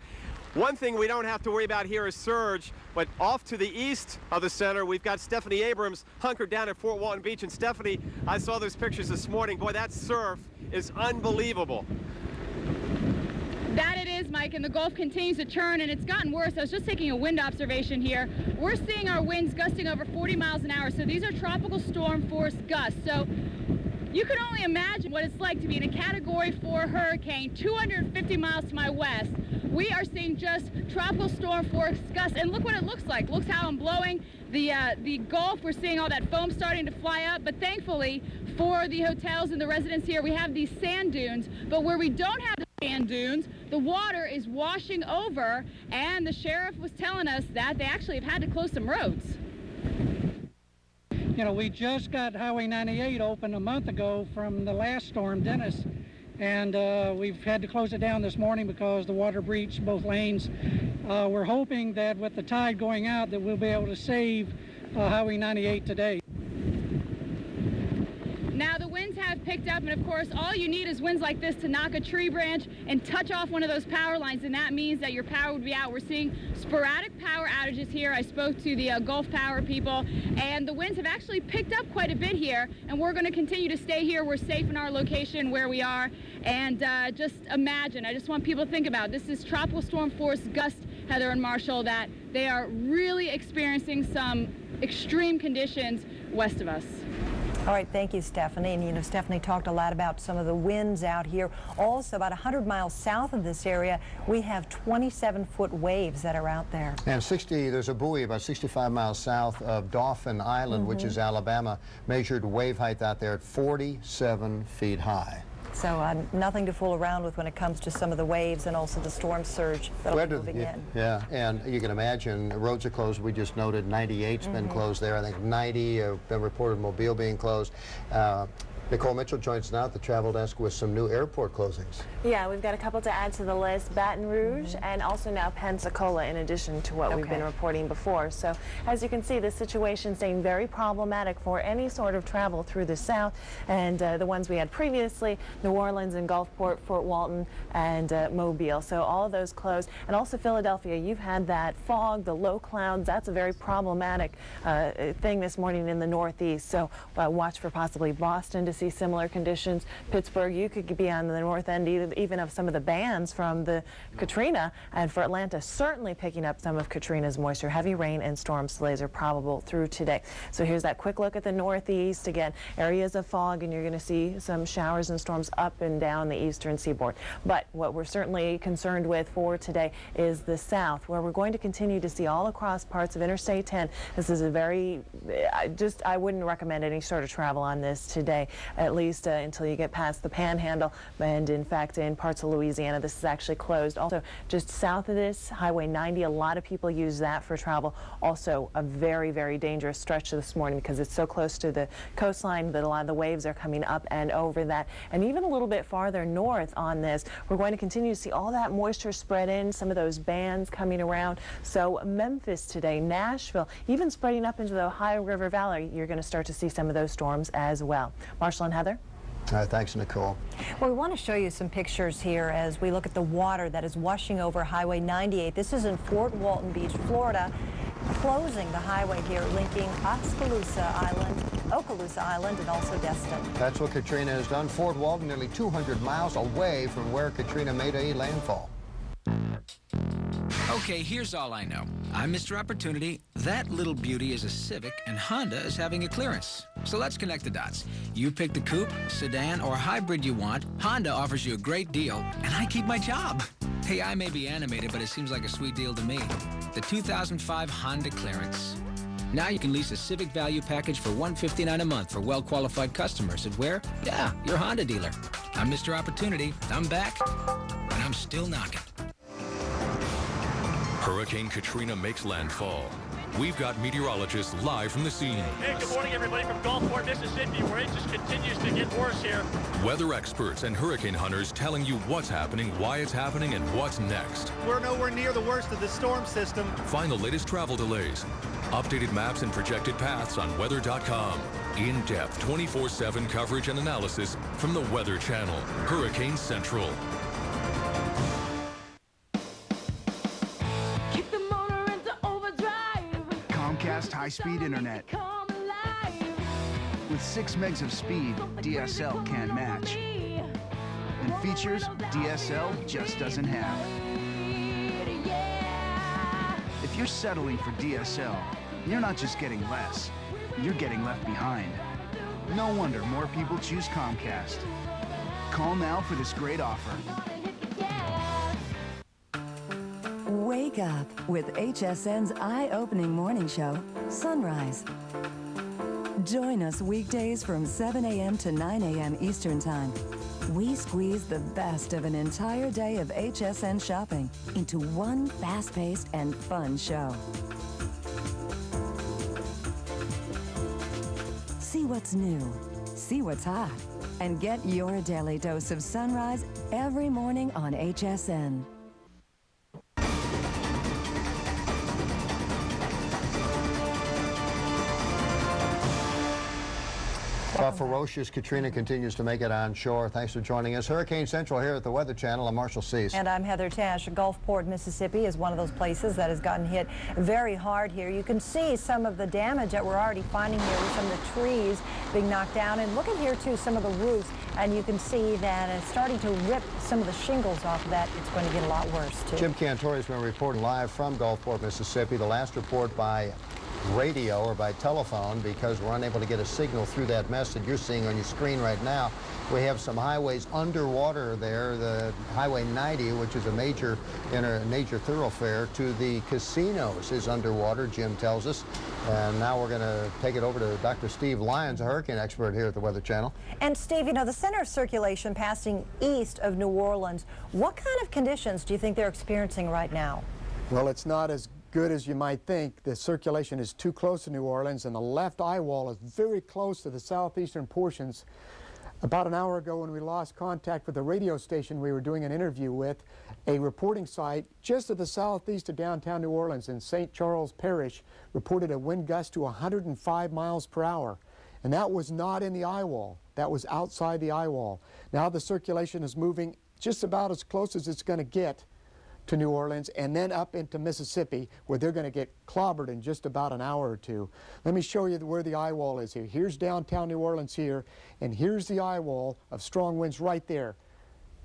One thing we don't have to worry about here is surge, but off to the east of the center, we've got Stephanie Abrams hunkered down at Fort Walton Beach. And Stephanie, I saw those pictures this morning. Boy, that surf is unbelievable. That it is, Mike, and the Gulf continues to churn, and it's gotten worse. I was just taking a wind observation here. We're seeing our winds gusting over 40 miles an hour, so these are tropical storm force gusts. So you can only imagine what it's like to be in a Category 4 hurricane 250 miles to my west. We are seeing just tropical storm force gusts, and look what it looks like. Look how I'm blowing the Gulf. We're seeing all that foam starting to fly up, but thankfully for the hotels and the residents here, we have these sand dunes. But where we don't have the sand dunes, the water is washing over, and the sheriff was telling us that they actually have had to close some roads. You know, we just got Highway 98 open a month ago from the last storm, Dennis, and we've had to close it down this morning because the water breached both lanes. We're hoping that with the tide going out that we'll be able to save Highway 98 today. Now the winds have picked up, and of course all you need is winds like this to knock a tree branch and touch off one of those power lines, and that means that your power would be out. We're seeing sporadic power outages here. I spoke to the Gulf Power people, and the winds have actually picked up quite a bit here, and we're going to continue to stay here. We're safe in our location where we are, and just imagine, I just want people to think about, this is tropical storm force gust, Heather and Marshall, that they are really experiencing some extreme conditions west of us. All right, thank you, Stephanie. And, you know, Stephanie talked a lot about some of the winds out here. Also, about 100 miles south of this area, we have 27-foot waves that are out there. And there's a buoy about 65 miles south of Dauphin Island, which is Alabama, measured wave height out there at 47 feet high. So nothing to fool around with when it comes to some of the waves and also the storm surge that'll be moving in. Yeah, and you can imagine the roads are closed. We just noted 98's been closed there. I think 90 have been reported Mobile being closed. Nicole Mitchell joins us now at the Travel Desk with some new airport closings. Yeah, we've got a couple to add to the list. Baton Rouge and also now Pensacola, in addition to what we've been reporting before. So as you can see, this situation staying very problematic for any sort of travel through the south. And the ones we had previously, New Orleans and Gulfport, Fort Walton, and Mobile. So all of those closed. And also Philadelphia, you've had that fog, the low clouds. That's a very problematic thing this morning in the northeast. So watch for possibly Boston to see similar conditions. Pittsburgh, you could be on the north end even of some of the bands from the Katrina, and for Atlanta, certainly picking up some of Katrina's moisture. Heavy rain and storm delays are probable through today. So here's that quick look at the northeast. Again, areas of fog, and you're going to see some showers and storms up and down the eastern seaboard. But what we're certainly concerned with for today is the south, where we're going to continue to see all across parts of Interstate 10. This is a very, I wouldn't recommend any sort of travel on this today. at least until you get past the Panhandle. And in fact, in parts of Louisiana, this is actually closed. Also, just south of this, Highway 90, a lot of people use that for travel. Also, a very, very dangerous stretch this morning because it's so close to the coastline that a lot of the waves are coming up and over that. And even a little bit farther north on this, we're going to continue to see all that moisture spread in, some of those bands coming around. So Memphis today, Nashville, even spreading up into the Ohio River Valley, you're going to start to see some of those storms as well. Marshall and Heather? All right, thanks, Nicole. Well, we want to show you some pictures here as we look at the water that is washing over Highway 98. This is in Fort Walton Beach, Florida, closing the highway here, linking Okaloosa Island, and also Destin. That's what Katrina has done. Fort Walton, nearly 200 miles away from where Katrina made a landfall. Okay, here's all I know. I'm Mr. Opportunity, that little beauty is a Civic, and Honda is having a clearance. So let's connect the dots. You pick the coupe, sedan, or hybrid you want, Honda offers you a great deal, and I keep my job. Hey, I may be animated, but it seems like a sweet deal to me. The 2005 Honda Clearance. Now you can lease a Civic Value Package for $159 a month for well-qualified customers at where? Yeah, your Honda dealer. I'm Mr. Opportunity, I'm back, and I'm still knocking. Hurricane Katrina makes landfall. We've got meteorologists live from the scene. Hey, good morning, everybody, from Gulfport, Mississippi, where it just continues to get worse here. Weather experts and hurricane hunters telling you what's happening, why it's happening, and what's next. We're nowhere near the worst of the storm system. Find the latest travel delays, updated maps, and projected paths on weather.com. In-depth 24/7 coverage and analysis from the Weather Channel. Hurricane Central. Comcast high-speed internet. With 6 megs of speed, DSL can't match. And features DSL just doesn't have. If you're settling for DSL, you're not just getting less, you're getting left behind. No wonder more people choose Comcast. Call now for this great offer. Wake up with HSN's eye-opening morning show, Sunrise. Join us weekdays from 7 a.m. to 9 a.m. Eastern Time. We squeeze the best of an entire day of HSN shopping into one fast-paced and fun show. See what's new, see what's hot, and get your daily dose of Sunrise every morning on HSN. Well, ferocious Katrina continues to make it on shore. Thanks for joining us. Hurricane Central here at the Weather Channel. I'm Marshall Cease. And I'm Heather Tash. Gulfport, Mississippi is one of those places that has gotten hit very hard here. You can see some of the damage that we're already finding here with some of the trees being knocked down. And look at here, too, some of the roofs. And you can see that it's starting to rip some of the shingles off of that. It's going to get a lot worse, too. Jim Cantori has been reporting live from Gulfport, Mississippi. The last report by radio or by telephone because we're unable to get a signal through that mess that you're seeing on your screen right now. We have some highways underwater there. The Highway 90, which is a major thoroughfare to the casinos, is underwater, Jim tells us. And now we're going to take it over to Dr. Steve Lyons, a hurricane expert here at the Weather Channel. And Steve, you know, the center of circulation passing east of New Orleans, what kind of conditions do you think they're experiencing right now? Well, it's not as good as you might think. The circulation is too close to New Orleans, and the left eye wall is very close to the southeastern portions. About an hour ago, when we lost contact with the radio station we were doing an interview with, a reporting site just to the southeast of downtown New Orleans in St. Charles Parish reported a wind gust to 105 miles per hour. And that was not in the eye wall. That was outside the eye wall. Now the circulation is moving just about as close as it's going to get to New Orleans and then up into Mississippi, where they're going to get clobbered in just about an hour or two. Let me show you where the eye wall is here. Here's downtown New Orleans here, and here's the eye wall of strong winds right there.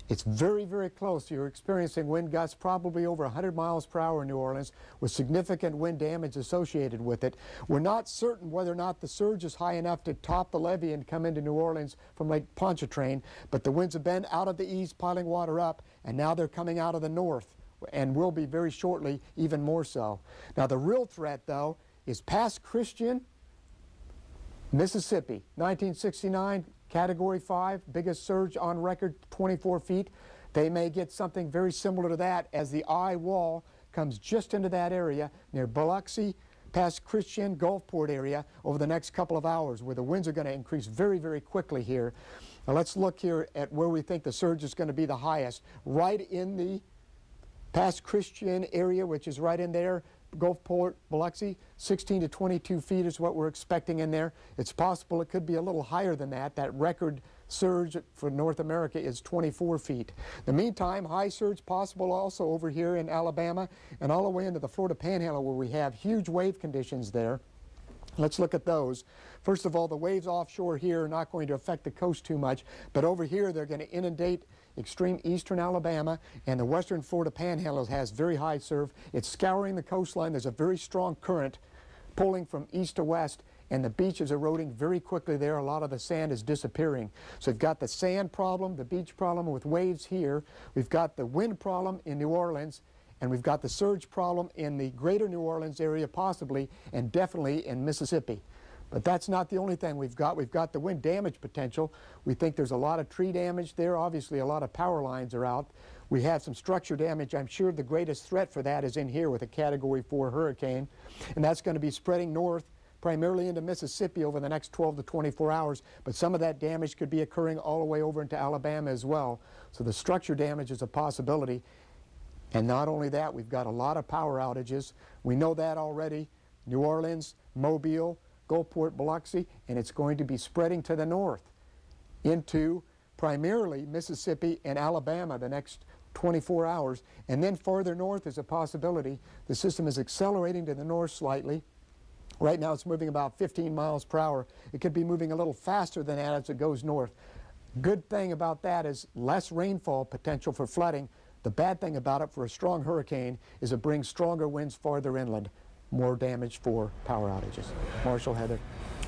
It's very, very close. You're experiencing wind gusts probably over 100 miles per hour in New Orleans with significant wind damage associated with it. We're not certain whether or not the surge is high enough to top the levee and come into New Orleans from Lake Pontchartrain, but the winds have been out of the east piling water up, and now they're coming out of the north, and will be very shortly even more so. Now the real threat, though, is past Christian, Mississippi. 1969, Category 5, biggest surge on record, 24 feet. They may get something very similar to that as the eye wall comes just into that area near Biloxi, past Christian, Gulfport area over the next couple of hours, where the winds are going to increase very, very quickly here. Now let's look here at where we think the surge is going to be the highest. Right in the past Christian area, which is right in there, Gulfport, Biloxi, 16 to 22 feet is what we're expecting in there. It's possible it could be a little higher than that. That record surge for North America is 24 feet. In the meantime, high surge possible also over here in Alabama and all the way into the Florida Panhandle, where we have huge wave conditions there. Let's look at those. First of all, the waves offshore here are not going to affect the coast too much, but over here they're going to inundate extreme eastern Alabama, and the western Florida Panhandle has very high surf. It's scouring the coastline. There's a very strong current pulling from east to west, and the beach is eroding very quickly there. A lot of the sand is disappearing. So we've got the sand problem, the beach problem with waves here. We've got the wind problem in New Orleans, and we've got the surge problem in the greater New Orleans area possibly, and definitely in Mississippi. But that's not the only thing we've got. We've got the wind damage potential. We think there's a lot of tree damage there. Obviously, a lot of power lines are out. We have some structure damage. I'm sure the greatest threat for that is in here with a Category 4 hurricane. And that's going to be spreading north, primarily into Mississippi over the next 12 to 24 hours. But some of that damage could be occurring all the way over into Alabama as well. So the structure damage is a possibility. And not only that, we've got a lot of power outages. We know that already. New Orleans, Mobile, Gulfport, Biloxi, and it's going to be spreading to the north into primarily Mississippi and Alabama the next 24 hours. And then farther north is a possibility. The system is accelerating to the north slightly. Right now it's moving about 15 miles per hour. It could be moving a little faster than that as it goes north. Good thing about that is less rainfall potential for flooding. The bad thing about it for a strong hurricane is it brings stronger winds farther inland. More damage for power outages. Marshall, Heather.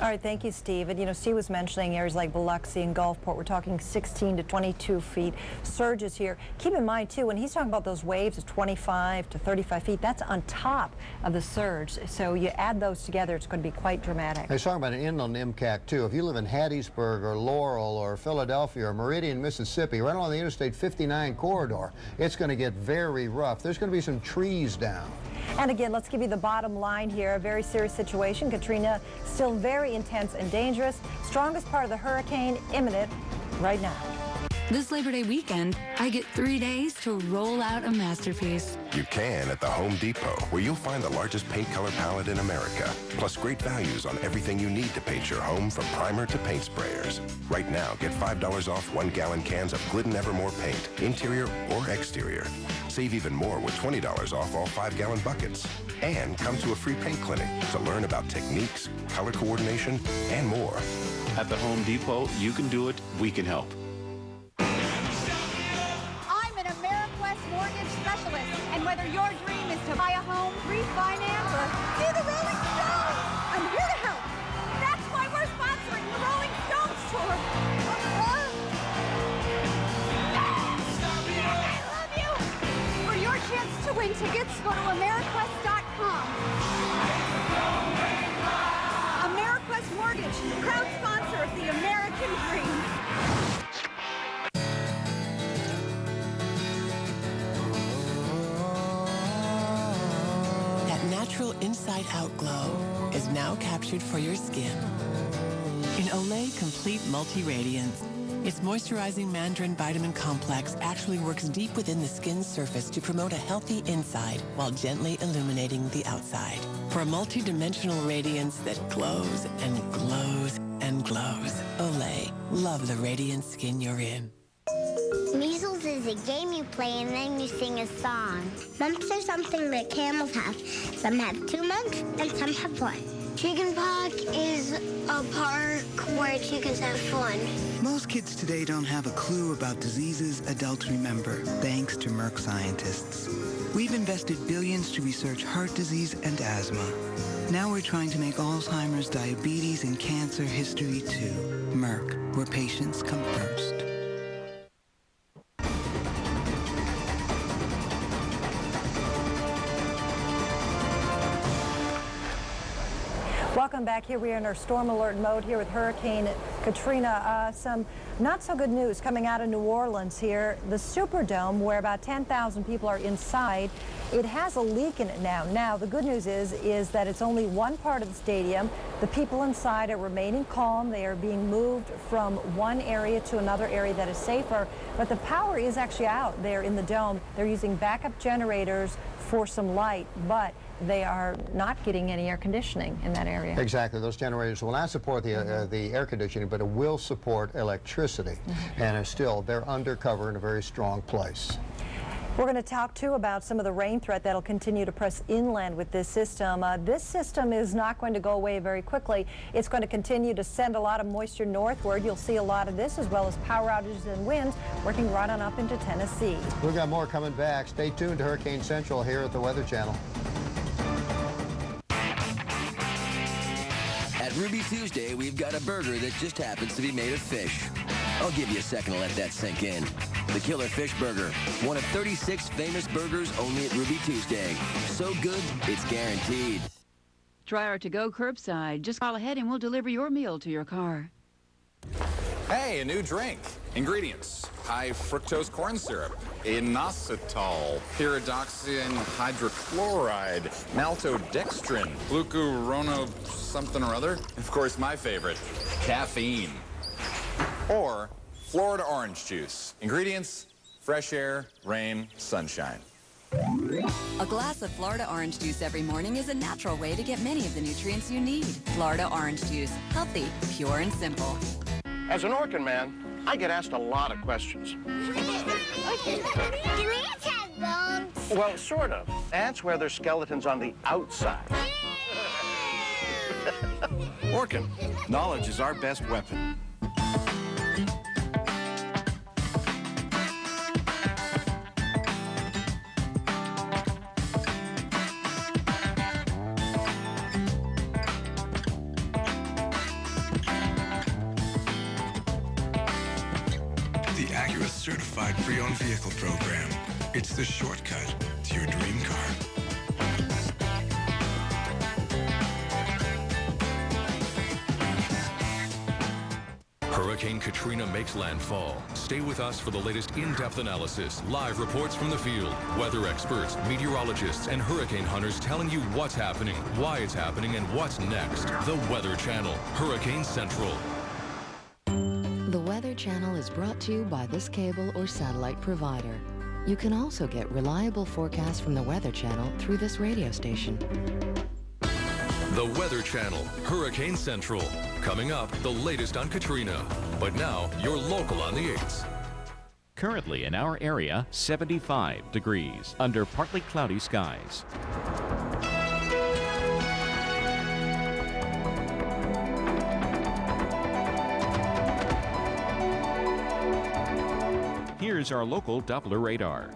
All right, thank you, Steve. And you know, Steve was mentioning areas like Biloxi and Gulfport. We're talking 16 to 22 feet surges here. Keep in mind, too, when he's talking about those waves of 25 to 35 feet, that's on top of the surge. So you add those together, it's going to be quite dramatic. He's talking about an inland impact, too. If you live in Hattiesburg or Laurel or Philadelphia or Meridian, Mississippi, right along the Interstate 59 corridor, it's going to get very rough. There's going to be some trees down. And again, let's give you the bottom line here. A very serious situation. Katrina still very intense and dangerous. Strongest part of the hurricane imminent right now. This Labor Day weekend, I get 3 days to roll out a masterpiece. You can at the Home Depot, where you'll find the largest paint color palette in America, plus great values on everything you need to paint your home, from primer to paint sprayers. Right now, get $5 off 1-gallon cans of Glidden Evermore paint, interior or exterior. Save even more with $20 off all 5-gallon buckets. And come to a free paint clinic to learn about techniques, color coordination, and more. At the Home Depot, you can do it, we can help. I'm an AmeriQuest mortgage specialist, and whether your dream is to buy a home, refinance, or do the Rolling Stones, I'm here to help. That's why we're sponsoring the Rolling Stones tour. I love you. For your chance to win tickets, go to AmeriQuest.com. AmeriQuest Mortgage, proud sponsor of the American dream. That natural inside-out glow is now captured for your skin in Olay Complete Multi-Radiance. Its moisturizing mandarin vitamin complex actually works deep within the skin's surface to promote a healthy inside while gently illuminating the outside. For a multi-dimensional radiance that glows and glows and glows. Olay, love the radiant skin you're in. Measles is a game you play and then you sing a song. Mumps are something that camels have. Some have 2 months and some have 1. Chickenpox is a park where chickens have fun. Most kids today don't have a clue about diseases adults remember, thanks to Merck scientists. We've invested billions to research heart disease and asthma. Now we're trying to make Alzheimer's, diabetes, and cancer history too. Merck, where patients come first. Welcome back. Here we are in our storm alert mode here with Hurricane Katrina. Some not so good news coming out of New Orleans here. The Superdome, where about 10,000 people are inside, it has a leak in it now. Now, the good news is that it's only one part of the stadium. The people inside are remaining calm. They are being moved from one area to another area that is safer. But the power is actually out there in the dome. They're using backup generators for some light, but they are not getting any air conditioning in that area. Exactly. Those generators will not support the air conditioning, but it will support electricity. And they're undercover in a very strong place. We're going to talk, too, about some of the rain threat that'll continue to press inland with this system. This system is not going to go away very quickly. It's going to continue to send a lot of moisture northward. You'll see a lot of this, as well as power outages and winds working right on up into Tennessee. We've got more coming back. Stay tuned to Hurricane Central here at the Weather Channel. At Ruby Tuesday, we've got a burger that just happens to be made of fish. I'll give you a second to let that sink in. The Killer Fish Burger, one of 36 famous burgers only at Ruby Tuesday. So good, it's guaranteed. Try our to-go curbside. Just call ahead and we'll deliver your meal to your car. Hey, a new drink. Ingredients: high fructose corn syrup, inositol, pyridoxine hydrochloride, maltodextrin, glucurono something or other. Of course, my favorite, caffeine. Or Florida orange juice. Ingredients: fresh air, rain, sunshine. A glass of Florida orange juice every morning is a natural way to get many of the nutrients you need. Florida orange juice. Healthy, pure, and simple. As an Orkin man, I get asked a lot of questions. Do ants have bones? Well, sort of. Ants wear their skeletons on the outside. Orkin, knowledge is our best weapon. Certified pre-owned vehicle program. It's the shortcut to your dream car. Hurricane Katrina makes landfall. Stay with us for the latest in-depth analysis, live reports from the field, weather experts, meteorologists, and hurricane hunters telling you what's happening, why it's happening, and what's next. The Weather Channel, Hurricane Central. The Weather Channel is brought to you by this cable or satellite provider. You can also get reliable forecasts from the Weather Channel through this radio station. The Weather Channel, Hurricane Central. Coming up, the latest on Katrina. But now, you're local on the 8s. Currently in our area, 75 degrees under partly cloudy skies. Here's our local Doppler radar.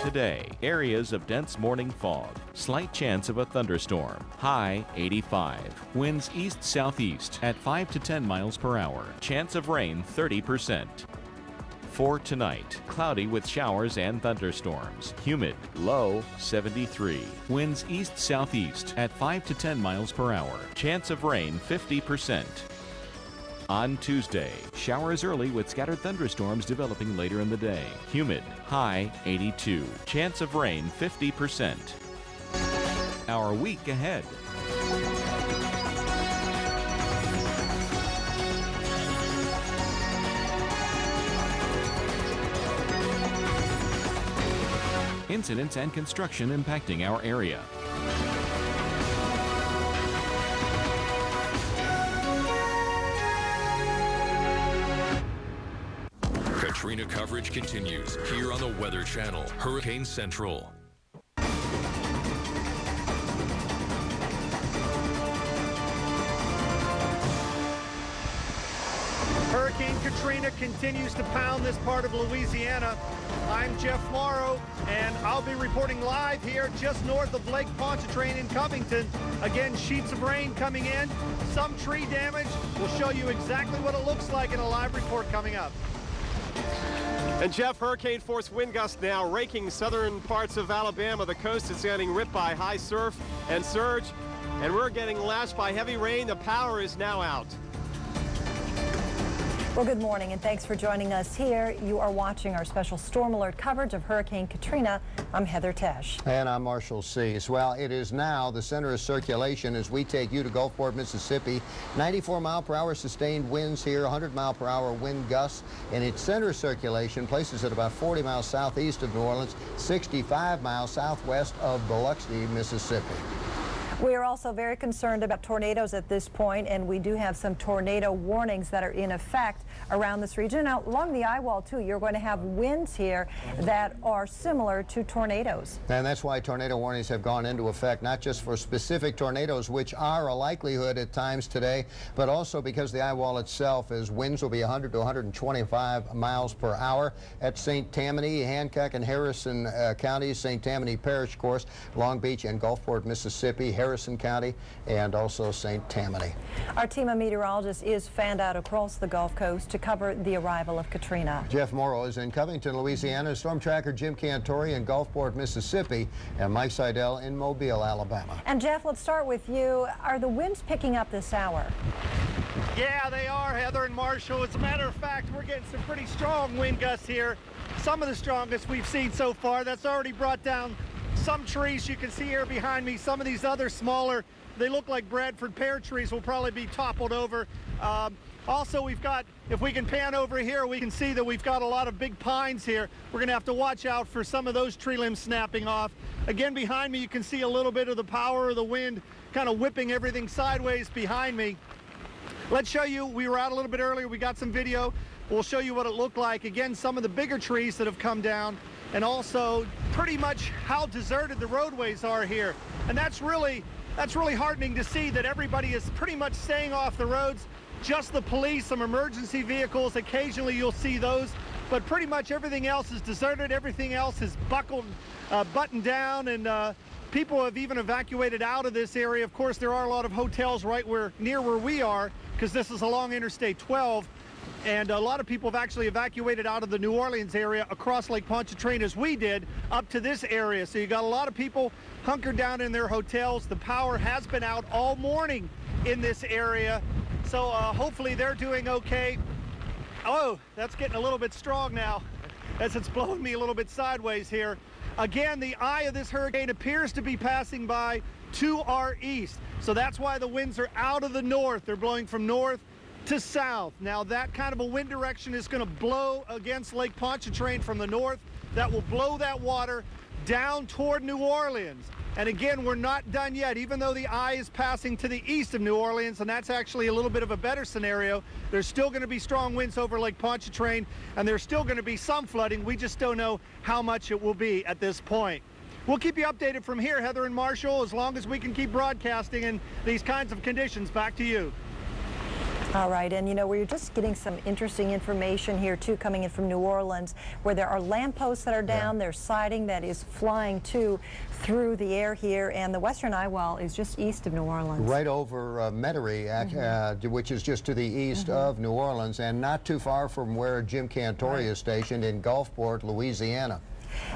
Today, areas of dense morning fog, slight chance of a thunderstorm, high 85, winds east-southeast at 5 to 10 miles per hour, chance of rain 30%. For tonight, cloudy with showers and thunderstorms, humid, low 73, winds east-southeast at 5 to 10 miles per hour, chance of rain 50%. On Tuesday, showers early with scattered thunderstorms developing later in the day. Humid, high 82. Chance of rain 50%. Our week ahead. Incidents and construction impacting our area. Katrina coverage continues here on the Weather Channel, Hurricane Central. Hurricane Katrina continues to pound this part of Louisiana. I'm Jeff Morrow, and I'll be reporting live here just north of Lake Pontchartrain in Covington. Again, sheets of rain coming in, some tree damage. We'll show you exactly what it looks like in a live report coming up. And Jeff, hurricane force wind gusts now raking southern parts of Alabama. The coast is getting ripped by high surf and surge, and we're getting lashed by heavy rain. The power is now out. Well, good morning, and thanks for joining us here. You are watching our special storm alert coverage of Hurricane Katrina. I'm Heather Tesh. And I'm Marshall Cease. Well, it is now the center of circulation as we take you to Gulfport, Mississippi. 94-mile-per-hour sustained winds here, 100-mile-per-hour wind gusts. And its center of circulation places it about 40 miles southeast of New Orleans, 65 miles southwest of Biloxi, Mississippi. We are also very concerned about tornadoes at this point, and we do have some tornado warnings that are in effect around this region. Now, along the eye wall, too, you're going to have winds here that are similar to tornadoes. And that's why tornado warnings have gone into effect, not just for specific tornadoes, which are a likelihood at times today, but also because the eye wall itself is winds will be 100 to 125 miles per hour at St. Tammany, Hancock, and Harrison counties, St. Tammany Parish, of course, Long Beach and Gulfport, Mississippi, Harrison County, and also St. Tammany. Our team of meteorologists is fanned out across the Gulf Coast to cover the arrival of Katrina. Jeff Morrow is in Covington, Louisiana, storm tracker Jim Cantori in Gulfport, Mississippi, and Mike Seidel in Mobile, Alabama. And Jeff, let's start with you. Are the winds picking up this hour? Yeah, they are, Heather and Marshall. As a matter of fact, we're getting some pretty strong wind gusts here. Some of the strongest we've seen so far. That's already brought down some trees you can see here behind me. Some of these other smaller, they look like Bradford pear trees, will probably be toppled over. Also, we've got, if we can pan over here, we can see that we've got a lot of big pines here. We're going to have to watch out for some of those tree limbs snapping off. Again, behind me, you can see a little bit of the power of the wind kind of whipping everything sideways behind me. Let's show you, we were out a little bit earlier, we got some video. We'll show you what it looked like. Again, some of the bigger trees that have come down, and also pretty much how deserted the roadways are here. And that's really heartening to see that everybody is pretty much staying off the roads. Just the police, some emergency vehicles, occasionally you'll see those, but pretty much everything else is deserted. Everything else is buttoned down, and people have even evacuated out of this area. Of course, there are a lot of hotels right near where we are, because this is along Interstate 12. And a lot of people have actually evacuated out of the New Orleans area across Lake Pontchartrain, as we did, up to this area. So you got a lot of people hunkered down in their hotels. The power has been out all morning in this area. So hopefully they're doing okay. Oh, that's getting a little bit strong now as it's blowing me a little bit sideways here. Again, the eye of this hurricane appears to be passing by to our east. So that's why the winds are out of the north. They're blowing from north to south. Now that kind of a wind direction is going to blow against Lake Pontchartrain from the north. That will blow that water down toward New Orleans. And again, we're not done yet. Even though the eye is passing to the east of New Orleans, and that's actually a little bit of a better scenario, there's still going to be strong winds over Lake Pontchartrain, and there's still going to be some flooding. We just don't know how much it will be at this point. We'll keep you updated from here, Heather and Marshall, as long as we can keep broadcasting in these kinds of conditions. Back to you. All right, and you know, we're just getting some interesting information here too coming in from New Orleans, where there are lampposts that are down, there's siding that is flying too through the air here, and the western eye wall is just east of New Orleans. Right over Metairie, which is just to the east of New Orleans, and not too far from where Jim Cantori is stationed in Gulfport, Louisiana.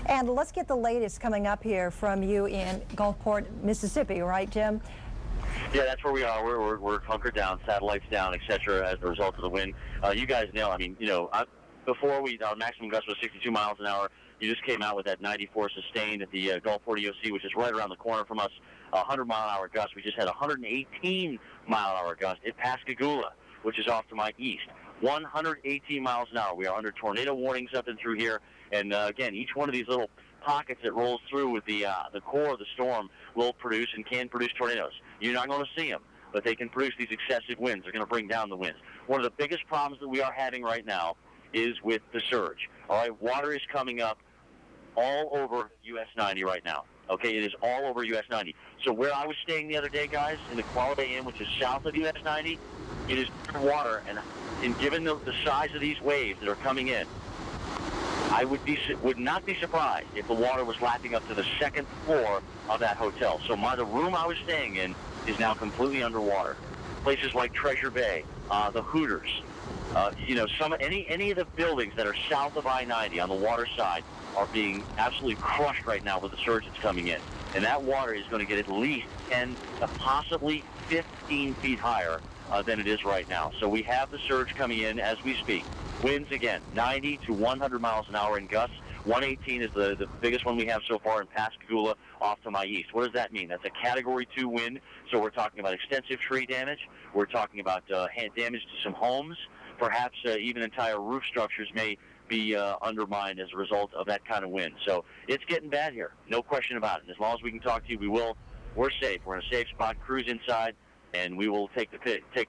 And let's get the latest coming up here from you in Gulfport, Mississippi, right, Jim? Yeah, that's where we are. We're hunkered down, satellites down, etc. as a result of the wind. You guys know, I mean, you know, before our maximum gust was 62 miles an hour. You just came out with that 94 sustained at the Gulfport EOC, which is right around the corner from us. 100-mile-an-hour gust. We just had a 118-mile-an-hour gust at Pascagoula, which is off to my east. 118 miles an hour. We are under tornado warnings up and through here. And again, each one of these little pockets that rolls through with the core of the storm will produce and can produce tornadoes. You're not going to see them, but they can produce these excessive winds. They're going to bring down the winds. One of the biggest problems that we are having right now is with the surge. All right, water is coming up all over US 90 right now. Okay, it is all over US 90. So where I was staying the other day, guys, in the Quality Inn, which is south of US 90, it is water, and given the size of these waves that are coming in, I would not be surprised if the water was lapping up to the second floor of that hotel. So the room I was staying in is now completely underwater. Places like Treasure Bay, the Hooters, any of the buildings that are south of I-90 on the water side are being absolutely crushed right now with the surge that's coming in. And that water is going to get at least 10 to possibly 15 feet higher than it is right now. So we have the surge coming in as we speak. Winds, again, 90 to 100 miles an hour in gusts. 118 is the biggest one we have so far in Pascagoula off to my east. What does that mean? That's a Category 2 wind, so we're talking about extensive tree damage. We're talking about damage to some homes. Perhaps even entire roof structures may be undermined as a result of that kind of wind. So it's getting bad here, no question about it. And as long as we can talk to you, we will. We're safe. We're in a safe spot, cruise inside, and we will take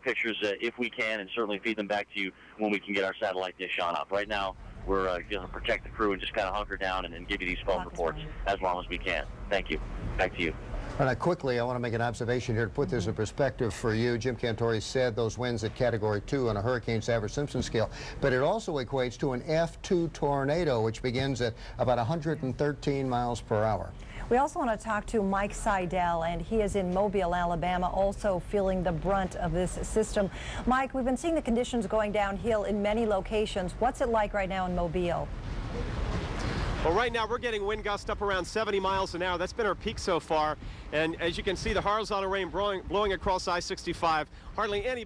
pictures if we can, and certainly feed them back to you when we can get our satellite dish on up. Right now, we're going to protect the crew and just kind of hunker down and give you these phone reports as long as we can. Thank you. Back to you. All right, quickly, I want to make an observation here to put this in perspective for you. Jim Cantore said those winds at Category 2 on a Hurricane Saver-Simpson scale, but it also equates to an F2 tornado, which begins at about 113 miles per hour. We also want to talk to Mike Seidel, and he is in Mobile, Alabama, also feeling the brunt of this system. Mike, we've been seeing the conditions going downhill in many locations. What's it like right now in Mobile? Well, right now we're getting wind gusts up around 70 miles an hour. That's been our peak so far. And as you can see, the horizontal rain blowing across I-65. Hardly any